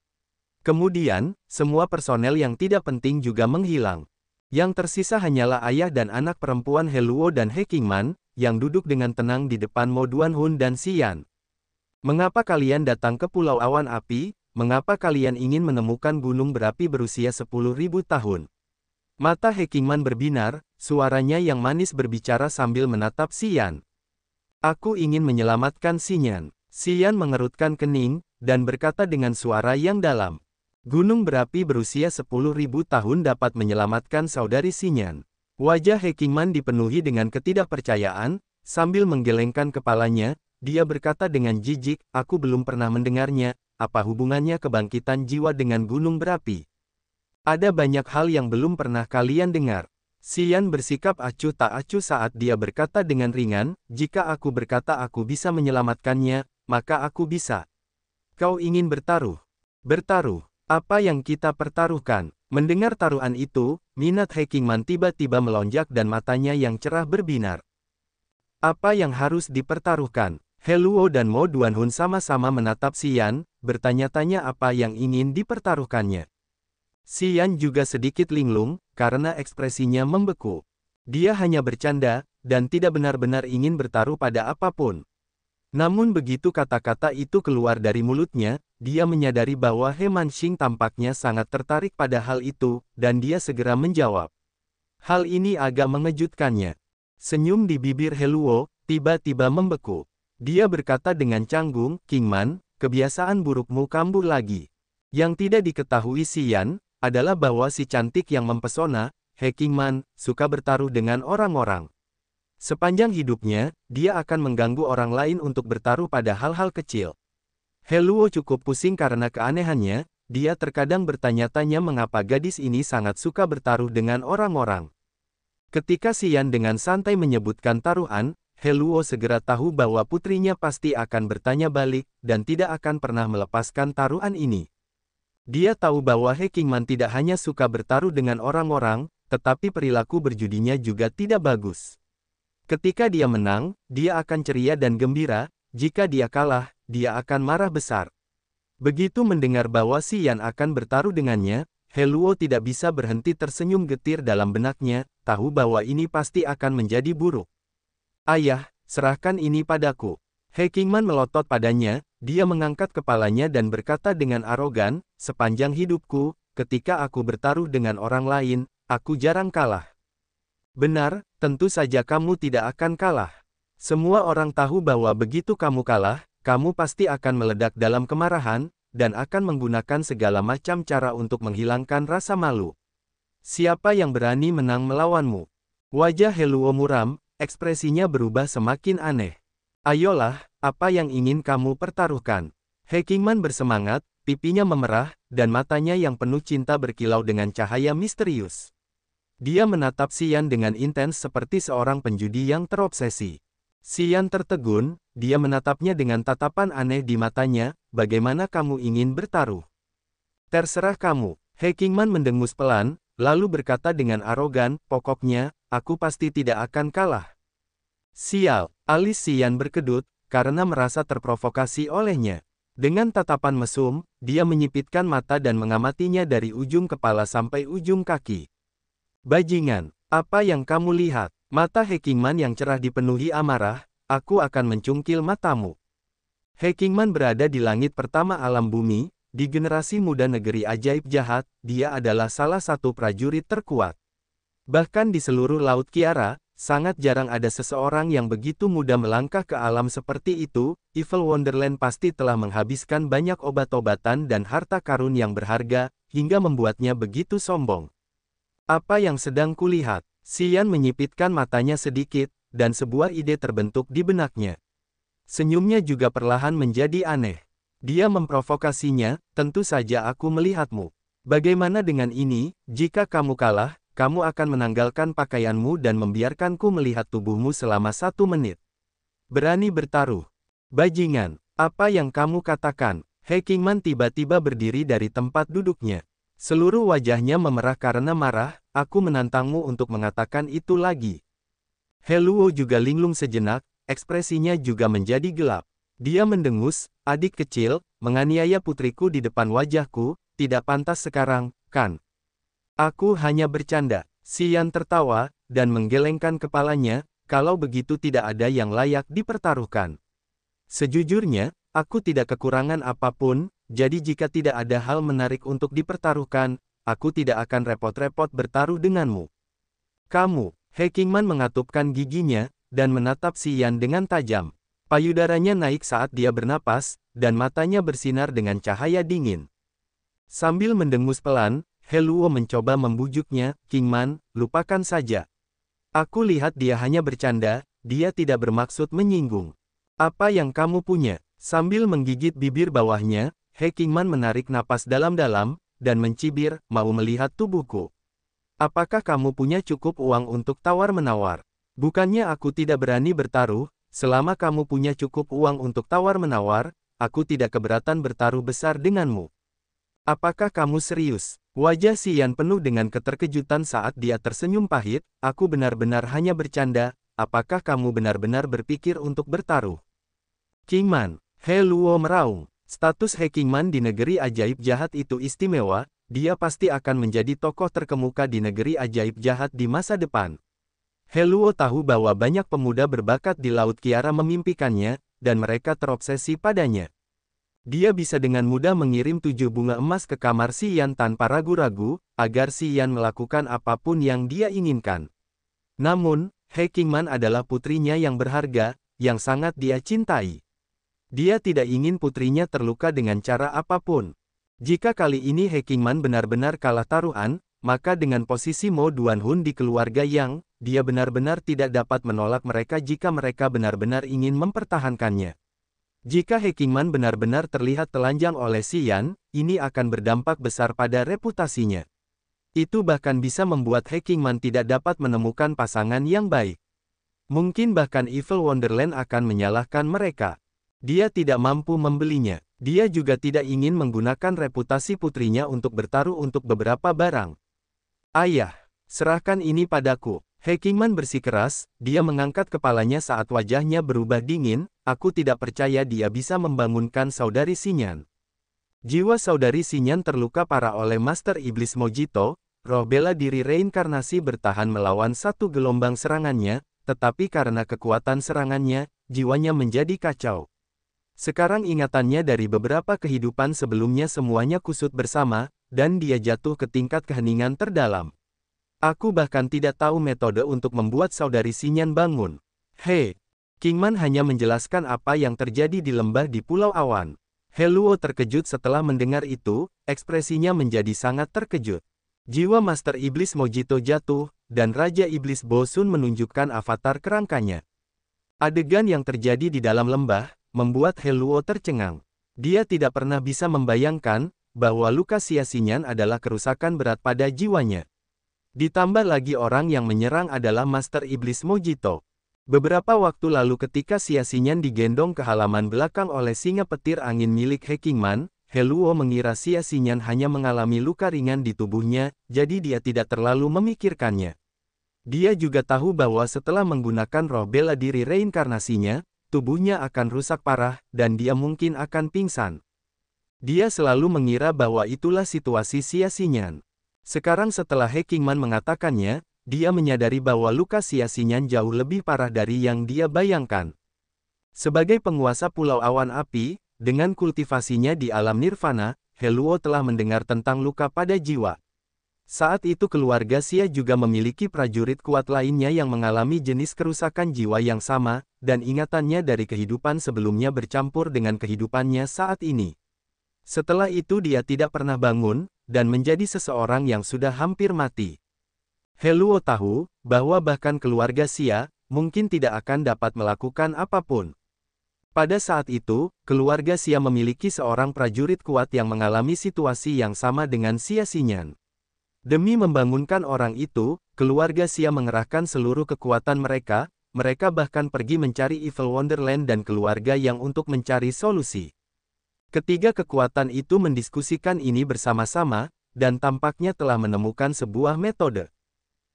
Kemudian, semua personel yang tidak penting juga menghilang. Yang tersisa hanyalah ayah dan anak perempuan He Luo dan He Kingman, yang duduk dengan tenang di depan Mo Duanhun dan Xian. Mengapa kalian datang ke Pulau Awan Api? Mengapa kalian ingin menemukan gunung berapi berusia 10.000 tahun? Mata He Kingman berbinar, suaranya yang manis berbicara sambil menatap Xian. Aku ingin menyelamatkan Xian. Xian mengerutkan kening, dan berkata dengan suara yang dalam. Gunung berapi berusia 10.000 tahun dapat menyelamatkan saudari Xian. Wajah He Kingman dipenuhi dengan ketidakpercayaan, sambil menggelengkan kepalanya, dia berkata dengan jijik, aku belum pernah mendengarnya, apa hubungannya kebangkitan jiwa dengan gunung berapi? Ada banyak hal yang belum pernah kalian dengar. Xian bersikap acuh tak acuh saat dia berkata dengan ringan, jika aku berkata aku bisa menyelamatkannya, maka aku bisa. Kau ingin bertaruh? Bertaruh? Apa yang kita pertaruhkan? Mendengar taruhan itu, minat He Kingman tiba-tiba melonjak dan matanya yang cerah berbinar. Apa yang harus dipertaruhkan? He Luo dan Mo Duanhun sama-sama menatap Xian, bertanya-tanya apa yang ingin dipertaruhkannya. Xian juga sedikit linglung, karena ekspresinya membeku. Dia hanya bercanda, dan tidak benar-benar ingin bertaruh pada apapun. Namun begitu kata-kata itu keluar dari mulutnya, dia menyadari bahwa He Manxing tampaknya sangat tertarik pada hal itu, dan dia segera menjawab. Hal ini agak mengejutkannya. Senyum di bibir He Luo, tiba-tiba membeku. Dia berkata dengan canggung, Kingman, kebiasaan burukmu kambuh lagi. Yang tidak diketahui Xian, adalah bahwa si cantik yang mempesona, He Kingman, suka bertaruh dengan orang-orang. Sepanjang hidupnya, dia akan mengganggu orang lain untuk bertaruh pada hal-hal kecil. He Luo cukup pusing karena keanehannya, dia terkadang bertanya-tanya mengapa gadis ini sangat suka bertaruh dengan orang-orang. Ketika Xian dengan santai menyebutkan taruhan, He Luo segera tahu bahwa putrinya pasti akan bertanya balik, dan tidak akan pernah melepaskan taruhan ini. Dia tahu bahwa He Kingman tidak hanya suka bertaruh dengan orang-orang, tetapi perilaku berjudinya juga tidak bagus. Ketika dia menang, dia akan ceria dan gembira, jika dia kalah, dia akan marah besar. Begitu mendengar bahwa Xian akan bertaruh dengannya, He Luo tidak bisa berhenti tersenyum getir dalam benaknya, tahu bahwa ini pasti akan menjadi buruk. Ayah, serahkan ini padaku. He Kingman melotot padanya, dia mengangkat kepalanya dan berkata dengan arogan, sepanjang hidupku, ketika aku bertaruh dengan orang lain, aku jarang kalah. Benar, tentu saja kamu tidak akan kalah. Semua orang tahu bahwa begitu kamu kalah, kamu pasti akan meledak dalam kemarahan, dan akan menggunakan segala macam cara untuk menghilangkan rasa malu. Siapa yang berani menang melawanmu? Wajah He Luo muram, ekspresinya berubah semakin aneh. Ayolah, apa yang ingin kamu pertaruhkan? He Kingman bersemangat, pipinya memerah, dan matanya yang penuh cinta berkilau dengan cahaya misterius. Dia menatap Xian dengan intens seperti seorang penjudi yang terobsesi. Xian tertegun, dia menatapnya dengan tatapan aneh di matanya, bagaimana kamu ingin bertaruh? Terserah kamu. He Kingman mendengus pelan, lalu berkata dengan arogan, pokoknya, aku pasti tidak akan kalah. Sial, alis Xian berkedut, karena merasa terprovokasi olehnya. Dengan tatapan mesum, dia menyipitkan mata dan mengamatinya dari ujung kepala sampai ujung kaki. Bajingan, apa yang kamu lihat? Mata He Kingman yang cerah dipenuhi amarah, aku akan mencungkil matamu. He Kingman berada di langit pertama alam bumi, di generasi muda negeri ajaib jahat, dia adalah salah satu prajurit terkuat. Bahkan di seluruh Laut Kiara, sangat jarang ada seseorang yang begitu mudah melangkah ke alam seperti itu. Evil Wonderland pasti telah menghabiskan banyak obat-obatan dan harta karun yang berharga, hingga membuatnya begitu sombong. Apa yang sedang kulihat? Xian menyipitkan matanya sedikit, dan sebuah ide terbentuk di benaknya. Senyumnya juga perlahan menjadi aneh. Dia memprovokasinya, tentu saja aku melihatmu. Bagaimana dengan ini, jika kamu kalah, kamu akan menanggalkan pakaianmu dan membiarkanku melihat tubuhmu selama 1 menit. Berani bertaruh. Bajingan, apa yang kamu katakan? He Kingman tiba-tiba berdiri dari tempat duduknya. Seluruh wajahnya memerah karena marah, aku menantangmu untuk mengatakan itu lagi. He Luo juga linglung sejenak, ekspresinya juga menjadi gelap. Dia mendengus, adik kecil, menganiaya putriku di depan wajahku, tidak pantas sekarang, kan? Aku hanya bercanda. Xian tertawa, dan menggelengkan kepalanya, kalau begitu tidak ada yang layak dipertaruhkan. Sejujurnya, aku tidak kekurangan apapun, jadi jika tidak ada hal menarik untuk dipertaruhkan, aku tidak akan repot-repot bertaruh denganmu. Kamu, He Kingman mengatupkan giginya, dan menatap Xian dengan tajam. Payudaranya naik saat dia bernapas, dan matanya bersinar dengan cahaya dingin. Sambil mendengus pelan, He Luo mencoba membujuknya, Kingman, lupakan saja. Aku lihat dia hanya bercanda, dia tidak bermaksud menyinggung. Apa yang kamu punya? Sambil menggigit bibir bawahnya, He Kingman menarik napas dalam-dalam, dan mencibir, mau melihat tubuhku. Apakah kamu punya cukup uang untuk tawar-menawar? Bukannya aku tidak berani bertaruh, selama kamu punya cukup uang untuk tawar-menawar, aku tidak keberatan bertaruh besar denganmu. Apakah kamu serius? Wajah Xian penuh dengan keterkejutan saat dia tersenyum pahit, aku benar-benar hanya bercanda, apakah kamu benar-benar berpikir untuk bertaruh? Kingman, He Luo meraung. Status He Kingman di negeri ajaib jahat itu istimewa, dia pasti akan menjadi tokoh terkemuka di negeri ajaib jahat di masa depan. He Luo tahu bahwa banyak pemuda berbakat di Laut Kiara memimpikannya, dan mereka terobsesi padanya. Dia bisa dengan mudah mengirim 7 bunga emas ke kamar Xian tanpa ragu-ragu, agar Xian melakukan apapun yang dia inginkan. Namun, He Kingman adalah putrinya yang berharga, yang sangat dia cintai. Dia tidak ingin putrinya terluka dengan cara apapun. Jika kali ini He Qingman benar-benar kalah taruhan, maka dengan posisi Mo Duanhun di keluarga Yang, dia benar-benar tidak dapat menolak mereka jika mereka benar-benar ingin mempertahankannya. Jika He Qingman benar-benar terlihat telanjang oleh Xian, ini akan berdampak besar pada reputasinya. Itu bahkan bisa membuat He Qingman tidak dapat menemukan pasangan yang baik. Mungkin bahkan Evil Wonderland akan menyalahkan mereka. Dia tidak mampu membelinya. Dia juga tidak ingin menggunakan reputasi putrinya untuk bertaruh untuk beberapa barang. Ayah, serahkan ini padaku. He Qingman bersikeras, dia mengangkat kepalanya saat wajahnya berubah dingin, aku tidak percaya dia bisa membangunkan saudari Xinyan. Jiwa saudari Xinyan terluka parah oleh Master Iblis Mojito, roh bela diri reinkarnasi bertahan melawan satu gelombang serangannya, tetapi karena kekuatan serangannya, jiwanya menjadi kacau. Sekarang ingatannya dari beberapa kehidupan sebelumnya semuanya kusut bersama, dan dia jatuh ke tingkat keheningan terdalam. Aku bahkan tidak tahu metode untuk membuat saudari Xinyan bangun. He Qingman hanya menjelaskan apa yang terjadi di lembah di Pulau Awan. He Luo terkejut setelah mendengar itu, ekspresinya menjadi sangat terkejut. Jiwa Master Iblis Mojito jatuh, dan Raja Iblis Bo Sun menunjukkan avatar kerangkanya. Adegan yang terjadi di dalam lembah, membuat He Luo tercengang. Dia tidak pernah bisa membayangkan, bahwa luka Xia Xinyan adalah kerusakan berat pada jiwanya. Ditambah lagi orang yang menyerang adalah Master Iblis Mojito. Beberapa waktu lalu ketika Xia Xinyan digendong ke halaman belakang oleh singa petir angin milik He Qingman, He Luo mengira Xia Xinyan hanya mengalami luka ringan di tubuhnya, jadi dia tidak terlalu memikirkannya. Dia juga tahu bahwa setelah menggunakan roh bela diri reinkarnasinya, tubuhnya akan rusak parah, dan dia mungkin akan pingsan. Dia selalu mengira bahwa itulah situasi Xia Xinyan. Sekarang setelah He Qingman mengatakannya, dia menyadari bahwa luka Xia Xinyan jauh lebih parah dari yang dia bayangkan. Sebagai penguasa Pulau Awan Api, dengan kultivasinya di alam nirvana, He Luo telah mendengar tentang luka pada jiwa. Saat itu keluarga Xia juga memiliki prajurit kuat lainnya yang mengalami jenis kerusakan jiwa yang sama, dan ingatannya dari kehidupan sebelumnya bercampur dengan kehidupannya saat ini. Setelah itu dia tidak pernah bangun, dan menjadi seseorang yang sudah hampir mati. He Luo tahu, bahwa bahkan keluarga Xia, mungkin tidak akan dapat melakukan apapun. Pada saat itu, keluarga Xia memiliki seorang prajurit kuat yang mengalami situasi yang sama dengan Xia Xinyan. Demi membangunkan orang itu, keluarga Xia mengerahkan seluruh kekuatan mereka bahkan pergi mencari Evil Wonderland dan keluarga yang untuk mencari solusi. Ketiga kekuatan itu mendiskusikan ini bersama-sama, dan tampaknya telah menemukan sebuah metode.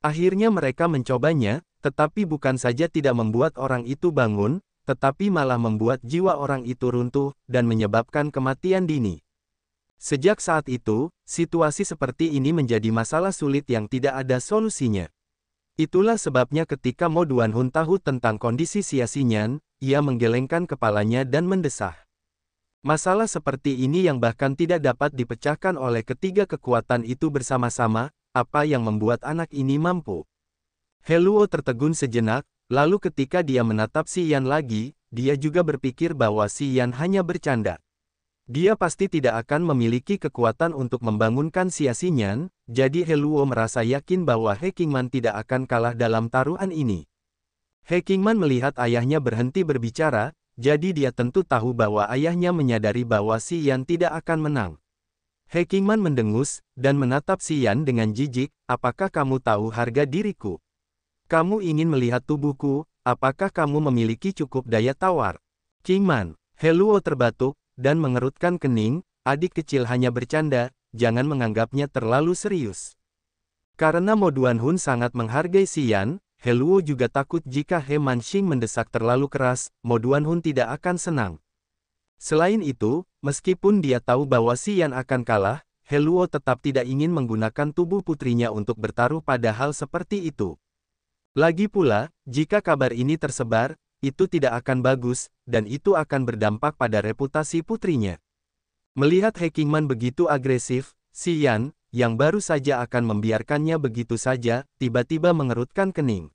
Akhirnya mereka mencobanya, tetapi bukan saja tidak membuat orang itu bangun, tetapi malah membuat jiwa orang itu runtuh, dan menyebabkan kematian dini. Sejak saat itu, situasi seperti ini menjadi masalah sulit yang tidak ada solusinya. Itulah sebabnya ketika Mo Duanhun tahu tentang kondisi Xia Xinyan, ia menggelengkan kepalanya dan mendesah. Masalah seperti ini yang bahkan tidak dapat dipecahkan oleh ketiga kekuatan itu bersama-sama, apa yang membuat anak ini mampu. He Luo tertegun sejenak, lalu ketika dia menatap Xian lagi, dia juga berpikir bahwa Xian hanya bercanda. Dia pasti tidak akan memiliki kekuatan untuk membangunkan Xia Xinyan, jadi He Luo merasa yakin bahwa He Qingman tidak akan kalah dalam taruhan ini. He Qingman melihat ayahnya berhenti berbicara, jadi dia tentu tahu bahwa ayahnya menyadari bahwa Xian tidak akan menang. He Qingman mendengus, dan menatap Xian dengan jijik, apakah kamu tahu harga diriku? Kamu ingin melihat tubuhku, apakah kamu memiliki cukup daya tawar? Qingman, He Luo terbatuk, dan mengerutkan kening, adik kecil hanya bercanda, jangan menganggapnya terlalu serius. Karena Mo Duanhun sangat menghargai Xian, He Luo juga takut jika He Manxing mendesak terlalu keras, Mo Duanhun tidak akan senang. Selain itu, meskipun dia tahu bahwa Xian akan kalah, He Luo tetap tidak ingin menggunakan tubuh putrinya untuk bertaruh pada hal seperti itu. Lagi pula, jika kabar ini tersebar, itu tidak akan bagus, dan itu akan berdampak pada reputasi putrinya. Melihat He Qingman begitu agresif, Xian, yang baru saja akan membiarkannya begitu saja, tiba-tiba mengerutkan kening.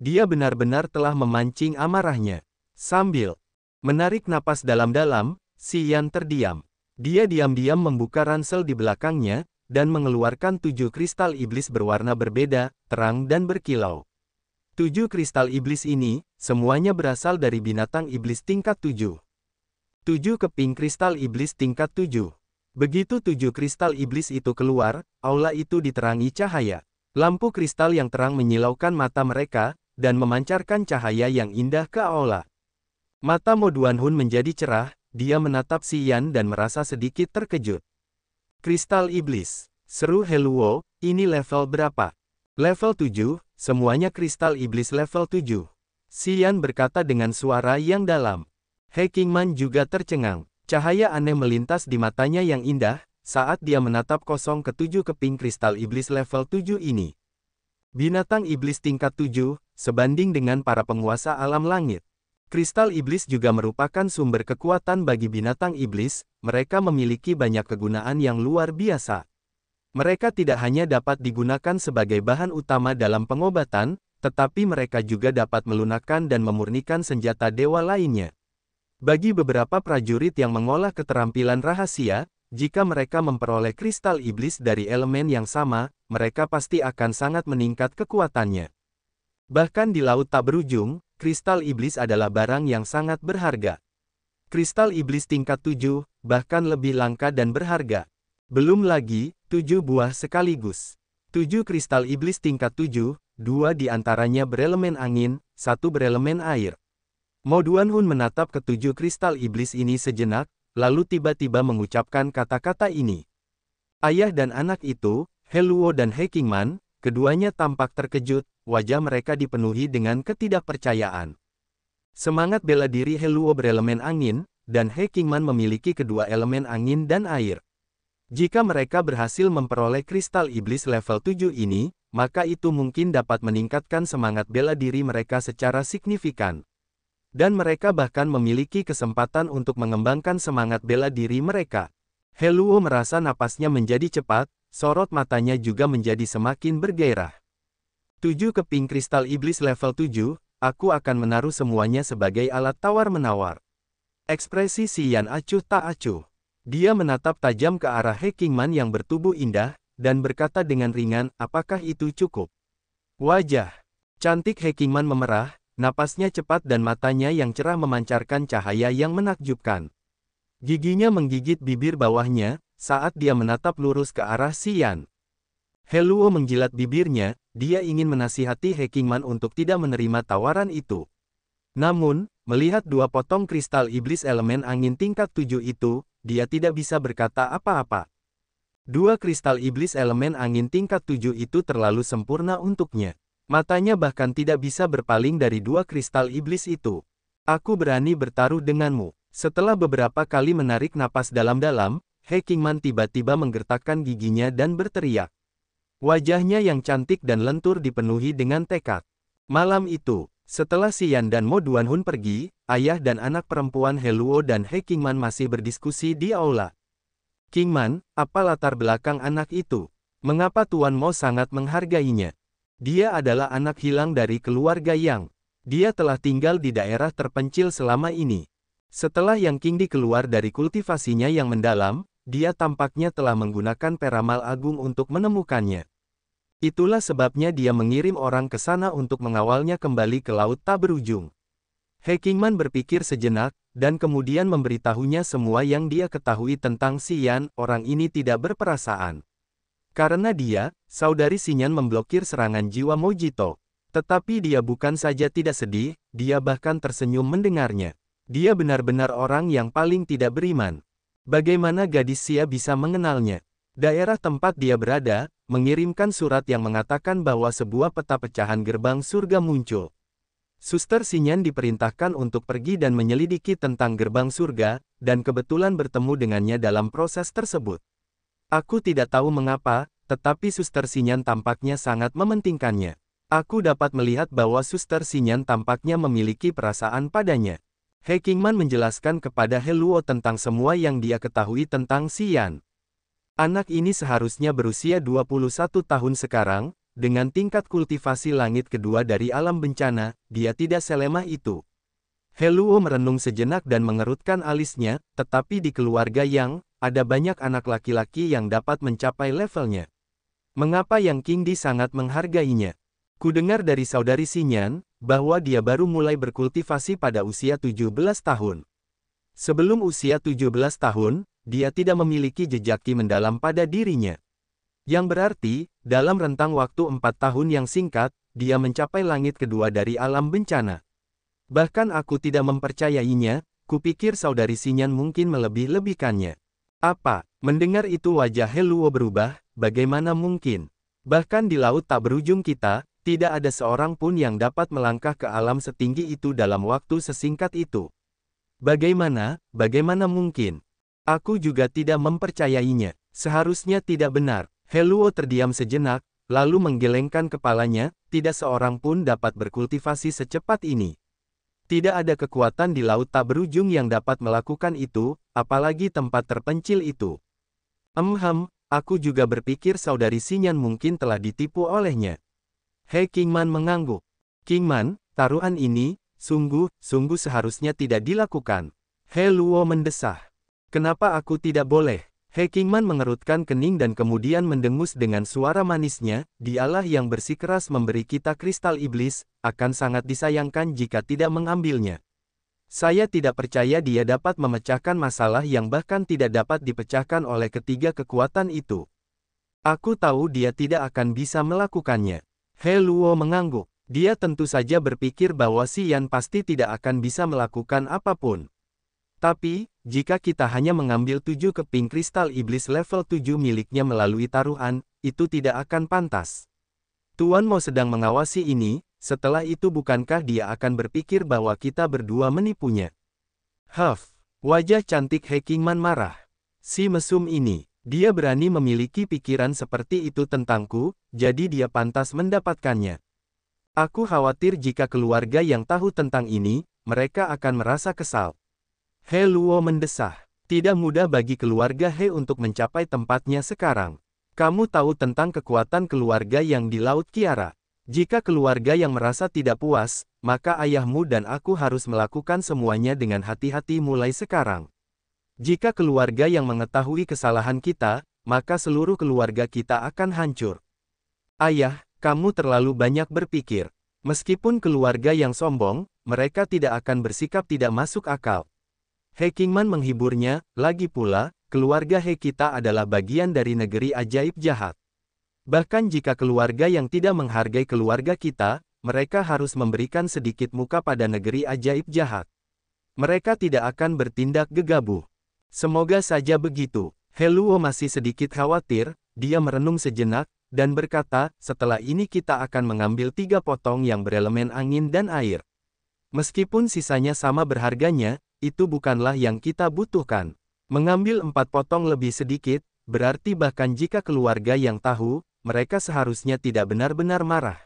Dia benar-benar telah memancing amarahnya. Sambil menarik napas dalam-dalam, Si Yan terdiam. Dia diam-diam membuka ransel di belakangnya, dan mengeluarkan 7 kristal iblis berwarna berbeda, terang dan berkilau. 7 kristal iblis ini, semuanya berasal dari binatang iblis tingkat 7. 7 keping kristal iblis tingkat 7. Begitu 7 kristal iblis itu keluar, aula itu diterangi cahaya. Lampu kristal yang terang menyilaukan mata mereka, dan memancarkan cahaya yang indah ke aula. Mata Mo Duanhun menjadi cerah, dia menatap Si Yan dan merasa sedikit terkejut. Kristal iblis, seru Heluo, ini level berapa? Level 7, semuanya kristal iblis level 7. Si Yan berkata dengan suara yang dalam. He Qingman juga tercengang. Cahaya aneh melintas di matanya yang indah, saat dia menatap kosong ke-7 keping kristal iblis level 7 ini. Binatang iblis tingkat 7, sebanding dengan para penguasa alam langit. Kristal iblis juga merupakan sumber kekuatan bagi binatang iblis, mereka memiliki banyak kegunaan yang luar biasa. Mereka tidak hanya dapat digunakan sebagai bahan utama dalam pengobatan, tetapi mereka juga dapat melunakkan dan memurnikan senjata dewa lainnya. Bagi beberapa prajurit yang mengolah keterampilan rahasia, jika mereka memperoleh kristal iblis dari elemen yang sama, mereka pasti akan sangat meningkat kekuatannya. Bahkan di laut tak berujung, kristal iblis adalah barang yang sangat berharga. Kristal iblis tingkat 7, bahkan lebih langka dan berharga. Belum lagi, 7 buah sekaligus. 7 kristal iblis tingkat 7, 2 di antaranya berelemen angin, 1 berelemen air. Mo Duanhun menatap ke-7 kristal iblis ini sejenak, lalu tiba-tiba mengucapkan kata-kata ini. Ayah dan anak itu, Heluo dan He Qingman, keduanya tampak terkejut, wajah mereka dipenuhi dengan ketidakpercayaan. Semangat bela diri Heluo berelemen angin, dan He Qingman memiliki kedua elemen angin dan air. Jika mereka berhasil memperoleh kristal iblis level 7 ini, maka itu mungkin dapat meningkatkan semangat bela diri mereka secara signifikan. Dan mereka bahkan memiliki kesempatan untuk mengembangkan semangat bela diri mereka. Heluo merasa napasnya menjadi cepat, sorot matanya juga menjadi semakin bergairah. 7 keping kristal iblis level 7, aku akan menaruh semuanya sebagai alat tawar-menawar. Ekspresi Si Yan acuh tak acuh. Dia menatap tajam ke arah He Qingman yang bertubuh indah, dan berkata dengan ringan, apakah itu cukup? Wajah cantik He Qingman memerah, napasnya cepat dan matanya yang cerah memancarkan cahaya yang menakjubkan. Giginya menggigit bibir bawahnya, saat dia menatap lurus ke arah Si Yan. Heluo menjilat bibirnya, dia ingin menasihati He Qingman untuk tidak menerima tawaran itu. Namun, melihat 2 potong kristal iblis elemen angin tingkat 7 itu, dia tidak bisa berkata apa-apa. 2 kristal iblis elemen angin tingkat 7 itu terlalu sempurna untuknya. Matanya bahkan tidak bisa berpaling dari 2 kristal iblis itu. Aku berani bertaruh denganmu. Setelah beberapa kali menarik napas dalam-dalam, He Qingman tiba-tiba menggertakkan giginya dan berteriak. Wajahnya yang cantik dan lentur dipenuhi dengan tekad. Malam itu, setelah Si Yan dan Mo Duanhun pergi, ayah dan anak perempuan Heluo dan He Qingman masih berdiskusi di aula. Qingman, apa latar belakang anak itu? Mengapa Tuan Mo sangat menghargainya? Dia adalah anak hilang dari keluarga Yang. Dia telah tinggal di daerah terpencil selama ini. Setelah Yang Qingdi keluar dari kultivasinya yang mendalam, dia tampaknya telah menggunakan peramal agung untuk menemukannya. Itulah sebabnya dia mengirim orang ke sana untuk mengawalnya kembali ke laut tak berujung. He Qingman berpikir sejenak, dan kemudian memberitahunya semua yang dia ketahui tentang Si Yan, orang ini tidak berperasaan. Karena dia, saudari Si Yan memblokir serangan jiwa Mojito. Tetapi dia bukan saja tidak sedih, dia bahkan tersenyum mendengarnya. Dia benar-benar orang yang paling tidak beriman. Bagaimana gadis Xia bisa mengenalnya? Daerah tempat dia berada, mengirimkan surat yang mengatakan bahwa sebuah peta pecahan gerbang surga muncul. Suster Si Yan diperintahkan untuk pergi dan menyelidiki tentang gerbang surga, dan kebetulan bertemu dengannya dalam proses tersebut. Aku tidak tahu mengapa, tetapi Suster Si Yan tampaknya sangat mementingkannya. Aku dapat melihat bahwa Suster Si Yan tampaknya memiliki perasaan padanya. He Qingman menjelaskan kepada Heluo tentang semua yang dia ketahui tentang Si Yan. Anak ini seharusnya berusia 21 tahun sekarang, dengan tingkat kultivasi langit kedua dari alam bencana, dia tidak selemah itu. Heluo merenung sejenak dan mengerutkan alisnya, tetapi di keluarga Yang, ada banyak anak laki-laki yang dapat mencapai levelnya. Mengapa Yang Qingdi sangat menghargainya? Kudengar dari saudari Xinyan, bahwa dia baru mulai berkultivasi pada usia 17 tahun. Sebelum usia 17 tahun, dia tidak memiliki jejak qi mendalam pada dirinya. Yang berarti, dalam rentang waktu 4 tahun yang singkat, dia mencapai langit kedua dari alam bencana. Bahkan aku tidak mempercayainya, kupikir saudari Xinyan mungkin melebih-lebihkannya. Apa? Mendengar itu wajah Heluo berubah, bagaimana mungkin? Bahkan di laut tak berujung kita, tidak ada seorang pun yang dapat melangkah ke alam setinggi itu dalam waktu sesingkat itu. Bagaimana mungkin? Aku juga tidak mempercayainya. Seharusnya tidak benar. Heluo terdiam sejenak, lalu menggelengkan kepalanya, tidak seorang pun dapat berkultivasi secepat ini. Tidak ada kekuatan di laut tak berujung yang dapat melakukan itu, apalagi tempat terpencil itu. Aku juga berpikir saudari Xinyan mungkin telah ditipu olehnya. He Qingman mengangguk. Qingman, taruhan ini, sungguh seharusnya tidak dilakukan. He Luo mendesah. Kenapa aku tidak boleh? He Qingman mengerutkan kening dan kemudian mendengus dengan suara manisnya, Dialah yang bersikeras memberi kita kristal iblis, akan sangat disayangkan jika tidak mengambilnya. Saya tidak percaya dia dapat memecahkan masalah yang bahkan tidak dapat dipecahkan oleh ketiga kekuatan itu. Aku tahu dia tidak akan bisa melakukannya. He Luo mengangguk. Dia tentu saja berpikir bahwa Xian pasti tidak akan bisa melakukan apapun. Tapi, jika kita hanya mengambil 7 keping kristal iblis level 7 miliknya melalui taruhan, itu tidak akan pantas. Tuan Mo sedang mengawasi ini, setelah itu bukankah dia akan berpikir bahwa kita berdua menipunya? Wajah cantik He Qingman marah. Si mesum ini, dia berani memiliki pikiran seperti itu tentangku, jadi dia pantas mendapatkannya. Aku khawatir jika keluarga yang tahu tentang ini, mereka akan merasa kesal. He Luo mendesah. Tidak mudah bagi keluarga He untuk mencapai tempatnya sekarang. Kamu tahu tentang kekuatan keluarga yang di Laut Kiara. Jika keluarga yang merasa tidak puas, maka ayahmu dan aku harus melakukan semuanya dengan hati-hati mulai sekarang. Jika keluarga yang mengetahui kesalahan kita, maka seluruh keluarga kita akan hancur. Ayah, kamu terlalu banyak berpikir. Meskipun keluarga yang sombong, mereka tidak akan bersikap tidak masuk akal. He Qingman menghiburnya, lagi pula, keluarga He kita adalah bagian dari negeri ajaib jahat. Bahkan jika keluarga yang tidak menghargai keluarga kita, mereka harus memberikan sedikit muka pada negeri ajaib jahat. Mereka tidak akan bertindak gegabah. Semoga saja begitu. He Luo masih sedikit khawatir, dia merenung sejenak, dan berkata, setelah ini kita akan mengambil 3 potong yang berelemen angin dan air. Meskipun sisanya sama berharganya, itu bukanlah yang kita butuhkan. Mengambil 4 potong lebih sedikit, berarti bahkan jika keluarga yang tahu, mereka seharusnya tidak benar-benar marah.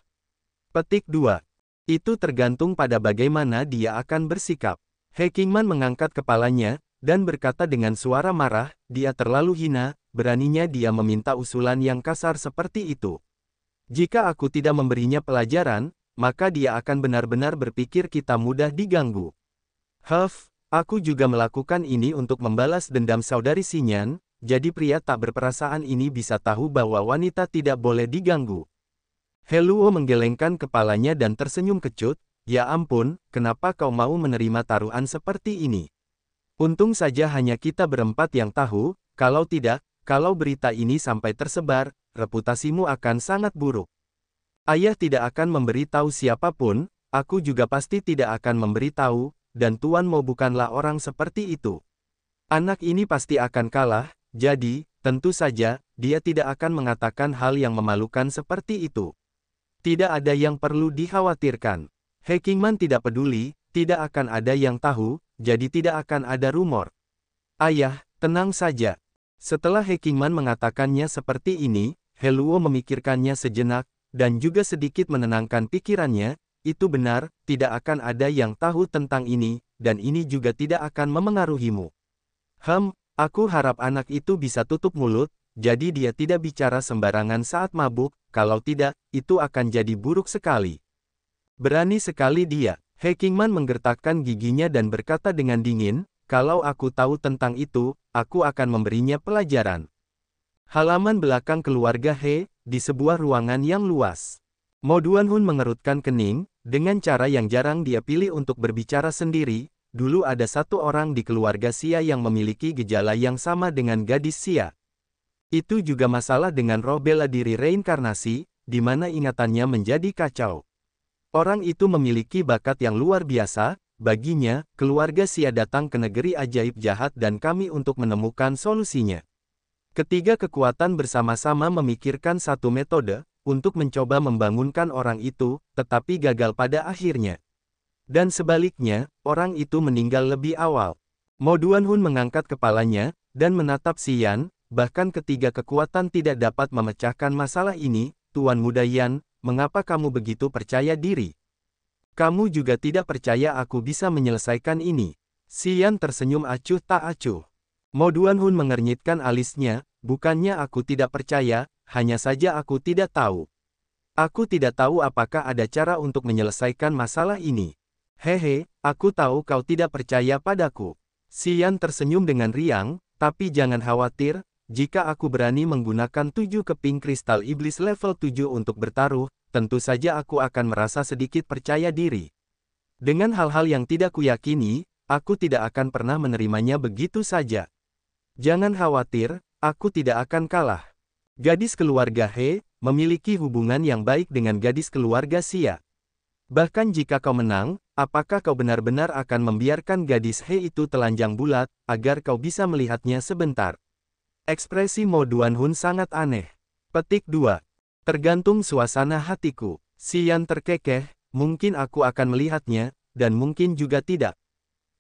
Petik 2. Itu tergantung pada bagaimana dia akan bersikap. He Qingman mengangkat kepalanya, dan berkata dengan suara marah, dia terlalu hina, beraninya dia meminta usulan yang kasar seperti itu. Jika aku tidak memberinya pelajaran, maka dia akan benar-benar berpikir kita mudah diganggu. Aku juga melakukan ini untuk membalas dendam saudari Xinyan, jadi pria tak berperasaan ini bisa tahu bahwa wanita tidak boleh diganggu. He Luo menggelengkan kepalanya dan tersenyum kecut, ya ampun, kenapa kau mau menerima taruhan seperti ini? Untung saja hanya kita berempat yang tahu, kalau tidak, kalau berita ini sampai tersebar, reputasimu akan sangat buruk. Ayah tidak akan memberitahu siapapun, aku juga pasti tidak akan memberitahu, dan Tuan Mo bukanlah orang seperti itu. Anak ini pasti akan kalah, jadi, tentu saja, dia tidak akan mengatakan hal yang memalukan seperti itu. Tidak ada yang perlu dikhawatirkan. He Qingman tidak peduli, tidak akan ada yang tahu, jadi tidak akan ada rumor. Ayah, tenang saja. Setelah He Qingman mengatakannya seperti ini, He Luo memikirkannya sejenak, dan juga sedikit menenangkan pikirannya. Itu benar, tidak akan ada yang tahu tentang ini, dan ini juga tidak akan memengaruhimu. Aku harap anak itu bisa tutup mulut, jadi dia tidak bicara sembarangan saat mabuk, kalau tidak, itu akan jadi buruk sekali. Berani sekali dia. He Qingman menggertakkan giginya dan berkata dengan dingin, kalau aku tahu tentang itu, aku akan memberinya pelajaran. Halaman belakang keluarga He, di sebuah ruangan yang luas. Mo Duanhun mengerutkan kening, dengan cara yang jarang dia pilih untuk berbicara sendiri. Dulu ada satu orang di keluarga Xia yang memiliki gejala yang sama dengan gadis Xia. Itu juga masalah dengan roh bela diri reinkarnasi, di mana ingatannya menjadi kacau. Orang itu memiliki bakat yang luar biasa. Baginya, keluarga Xia datang ke negeri ajaib jahat dan kami untuk menemukan solusinya. Ketiga kekuatan bersama-sama memikirkan satu metode, untuk mencoba membangunkan orang itu, tetapi gagal pada akhirnya. Dan sebaliknya, orang itu meninggal lebih awal. Mo Duanhun mengangkat kepalanya, dan menatap Xian, bahkan ketiga kekuatan tidak dapat memecahkan masalah ini. Tuan Muda Yan, mengapa kamu begitu percaya diri? Kamu juga tidak percaya aku bisa menyelesaikan ini. Xian tersenyum acuh tak acuh. Mo Duanhun mengernyitkan alisnya, bukannya aku tidak percaya, hanya saja aku tidak tahu. Aku tidak tahu apakah ada cara untuk menyelesaikan masalah ini. Hehe, aku tahu kau tidak percaya padaku. Xian tersenyum dengan riang, tapi jangan khawatir, jika aku berani menggunakan 7 keping kristal iblis level 7 untuk bertaruh, tentu saja aku akan merasa sedikit percaya diri. Dengan hal-hal yang tidak kuyakini, aku tidak akan pernah menerimanya begitu saja. Jangan khawatir, aku tidak akan kalah. Gadis keluarga He, memiliki hubungan yang baik dengan gadis keluarga Xia. Bahkan jika kau menang, apakah kau benar-benar akan membiarkan gadis He itu telanjang bulat, agar kau bisa melihatnya sebentar? Ekspresi Mo Duanhun sangat aneh. Petik 2. Tergantung suasana hatiku. Xian terkekeh, mungkin aku akan melihatnya, dan mungkin juga tidak.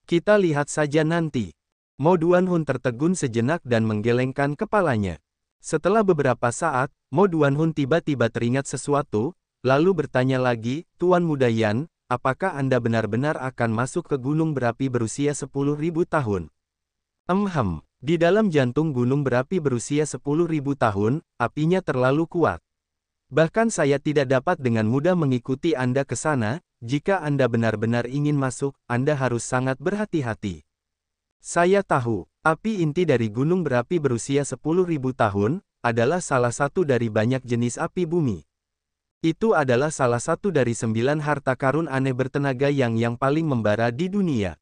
Kita lihat saja nanti. Mo Duanhun tertegun sejenak dan menggelengkan kepalanya. Setelah beberapa saat, Mo Duanhun tiba-tiba teringat sesuatu, lalu bertanya lagi, Tuan Muda Yan, apakah Anda benar-benar akan masuk ke gunung berapi berusia 10.000 tahun? Di dalam jantung gunung berapi berusia 10.000 tahun, apinya terlalu kuat. Bahkan saya tidak dapat dengan mudah mengikuti Anda ke sana. Jika Anda benar-benar ingin masuk, Anda harus sangat berhati-hati. Saya tahu, api inti dari gunung berapi berusia 10.000 tahun, adalah salah satu dari banyak jenis api bumi. Itu adalah salah satu dari 9 harta karun aneh bertenaga yang paling membara di dunia.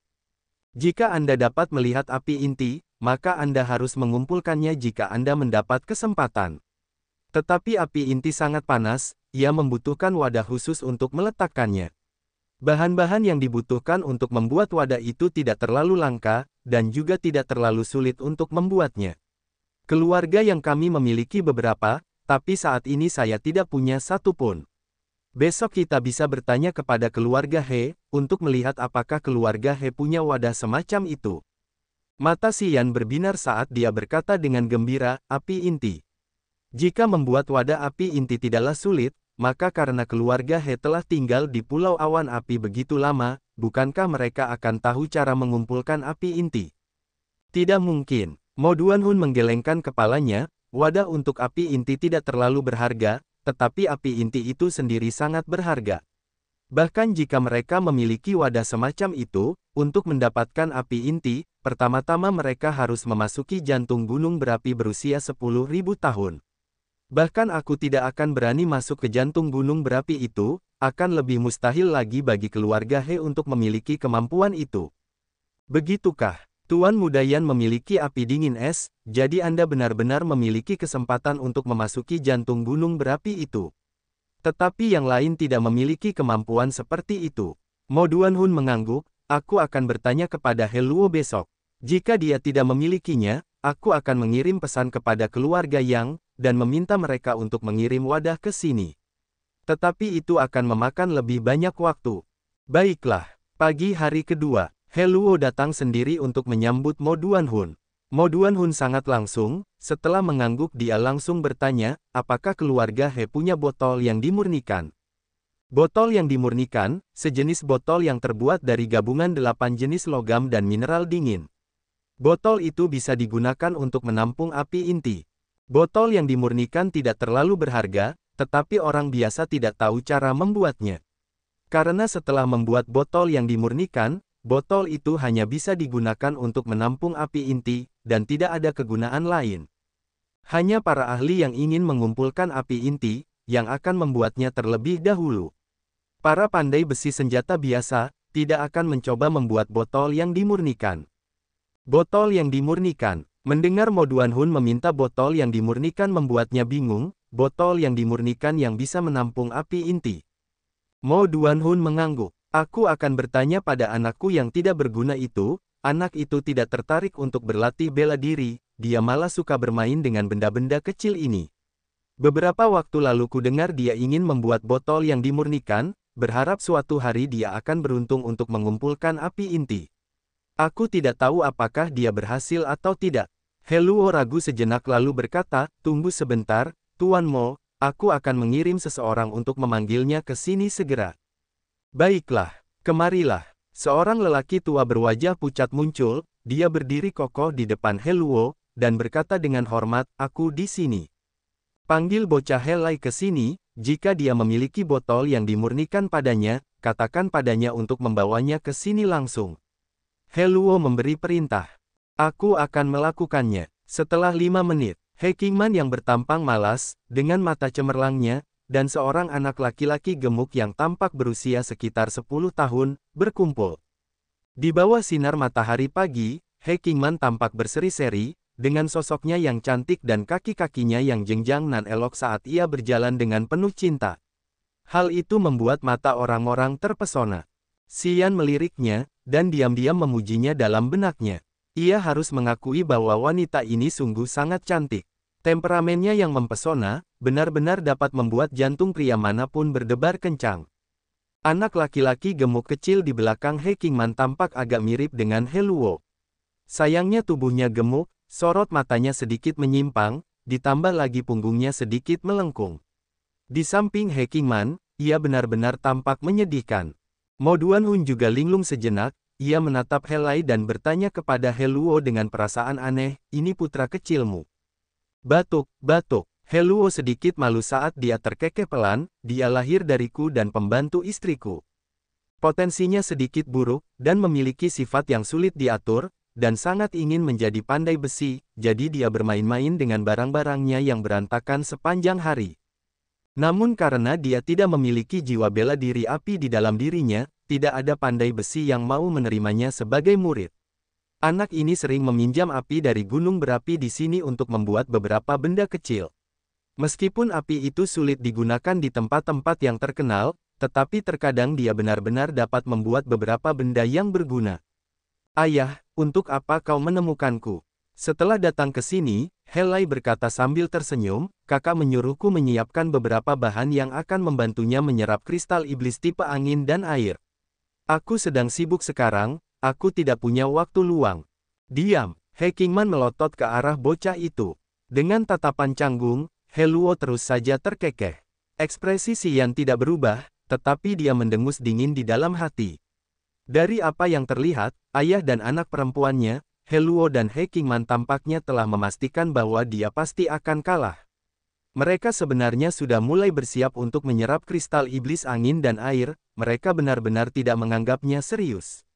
Jika Anda dapat melihat api inti, maka Anda harus mengumpulkannya jika Anda mendapat kesempatan. Tetapi api inti sangat panas, ia membutuhkan wadah khusus untuk meletakkannya. Bahan-bahan yang dibutuhkan untuk membuat wadah itu tidak terlalu langka, dan juga tidak terlalu sulit untuk membuatnya. Keluarga yang kami memiliki beberapa, tapi saat ini saya tidak punya satu pun. Besok kita bisa bertanya kepada keluarga He, untuk melihat apakah keluarga He punya wadah semacam itu. Mata Xian berbinar saat dia berkata dengan gembira, api inti. Jika membuat wadah api inti tidaklah sulit, maka karena keluarga He telah tinggal di Pulau Awan Api begitu lama, bukankah mereka akan tahu cara mengumpulkan api inti? Tidak mungkin. Mo Duanhun menggelengkan kepalanya, wadah untuk api inti tidak terlalu berharga, tetapi api inti itu sendiri sangat berharga. Bahkan jika mereka memiliki wadah semacam itu, untuk mendapatkan api inti, pertama-tama mereka harus memasuki jantung gunung berapi berusia 10.000 tahun. Bahkan aku tidak akan berani masuk ke jantung gunung berapi itu, akan lebih mustahil lagi bagi keluarga He untuk memiliki kemampuan itu. Begitukah? Tuan Muda Yan memiliki api dingin es, jadi Anda benar-benar memiliki kesempatan untuk memasuki jantung gunung berapi itu. Tetapi yang lain tidak memiliki kemampuan seperti itu. Mo Duanhun mengangguk, aku akan bertanya kepada He Luo besok. Jika dia tidak memilikinya, aku akan mengirim pesan kepada keluarga Yang, dan meminta mereka untuk mengirim wadah ke sini. Tetapi itu akan memakan lebih banyak waktu. Baiklah, pagi hari kedua, He Luo datang sendiri untuk menyambut Mo Duanhun. Mo Duanhun sangat langsung, setelah mengangguk dia langsung bertanya, apakah keluarga He punya botol yang dimurnikan? Botol yang dimurnikan, sejenis botol yang terbuat dari gabungan 8 jenis logam dan mineral dingin. Botol itu bisa digunakan untuk menampung api inti. Botol yang dimurnikan tidak terlalu berharga, tetapi orang biasa tidak tahu cara membuatnya. Karena setelah membuat botol yang dimurnikan, botol itu hanya bisa digunakan untuk menampung api inti, dan tidak ada kegunaan lain. Hanya para ahli yang ingin mengumpulkan api inti, yang akan membuatnya terlebih dahulu. Para pandai besi senjata biasa, tidak akan mencoba membuat botol yang dimurnikan. Botol yang dimurnikan. Mendengar Mo Duanhun meminta botol yang dimurnikan membuatnya bingung, botol yang dimurnikan yang bisa menampung api inti. Mo Duanhun mengangguk. Aku akan bertanya pada anakku yang tidak berguna itu, anak itu tidak tertarik untuk berlatih bela diri, dia malah suka bermain dengan benda-benda kecil ini. Beberapa waktu lalu ku dengar dia ingin membuat botol yang dimurnikan, berharap suatu hari dia akan beruntung untuk mengumpulkan api inti. Aku tidak tahu apakah dia berhasil atau tidak. Heluo ragu sejenak lalu berkata, tunggu sebentar, Tuan Mo, aku akan mengirim seseorang untuk memanggilnya ke sini segera. Baiklah, kemarilah. Seorang lelaki tua berwajah pucat muncul, dia berdiri kokoh di depan Heluo, dan berkata dengan hormat, aku di sini. Panggil bocah Helai ke sini, jika dia memiliki botol yang dimurnikan padanya, katakan padanya untuk membawanya ke sini langsung. Heluo memberi perintah. Aku akan melakukannya. Setelah 5 menit, He Qingman yang bertampang malas, dengan mata cemerlangnya, dan seorang anak laki-laki gemuk yang tampak berusia sekitar 10 tahun, berkumpul. Di bawah sinar matahari pagi, He Qingman tampak berseri-seri, dengan sosoknya yang cantik dan kaki-kakinya yang jenjang nan elok saat ia berjalan dengan penuh cinta. Hal itu membuat mata orang-orang terpesona. Xian meliriknya, dan diam-diam memujinya dalam benaknya. Ia harus mengakui bahwa wanita ini sungguh sangat cantik. Temperamennya yang mempesona, benar-benar dapat membuat jantung pria manapun berdebar kencang. Anak laki-laki gemuk kecil di belakang He Qingman tampak agak mirip dengan Heluo. Sayangnya tubuhnya gemuk, sorot matanya sedikit menyimpang, ditambah lagi punggungnya sedikit melengkung. Di samping He Qingman, ia benar-benar tampak menyedihkan. Mo Duanhun juga linglung sejenak, ia menatap Helai dan bertanya kepada Heluo dengan perasaan aneh, ini putra kecilmu. Batuk, batuk. Heluo sedikit malu saat dia terkekeh pelan, dia lahir dariku dan pembantu istriku. Potensinya sedikit buruk, dan memiliki sifat yang sulit diatur, dan sangat ingin menjadi pandai besi, jadi dia bermain-main dengan barang-barangnya yang berantakan sepanjang hari. Namun karena dia tidak memiliki jiwa bela diri api di dalam dirinya, tidak ada pandai besi yang mau menerimanya sebagai murid. Anak ini sering meminjam api dari gunung berapi di sini untuk membuat beberapa benda kecil. Meskipun api itu sulit digunakan di tempat-tempat yang terkenal, tetapi terkadang dia benar-benar dapat membuat beberapa benda yang berguna. Ayah, untuk apa kau menemukanku? Setelah datang ke sini, Helai berkata sambil tersenyum, kakak menyuruhku menyiapkan beberapa bahan yang akan membantunya menyerap kristal iblis tipe angin dan air. Aku sedang sibuk sekarang, aku tidak punya waktu luang. Diam, He Qingman melotot ke arah bocah itu. Dengan tatapan canggung, Heluo terus saja terkekeh. Ekspresi Xian tidak berubah, tetapi dia mendengus dingin di dalam hati. Dari apa yang terlihat, ayah dan anak perempuannya, Heluo dan He Qingman tampaknya telah memastikan bahwa dia pasti akan kalah. Mereka sebenarnya sudah mulai bersiap untuk menyerap kristal iblis angin dan air, mereka benar-benar tidak menganggapnya serius.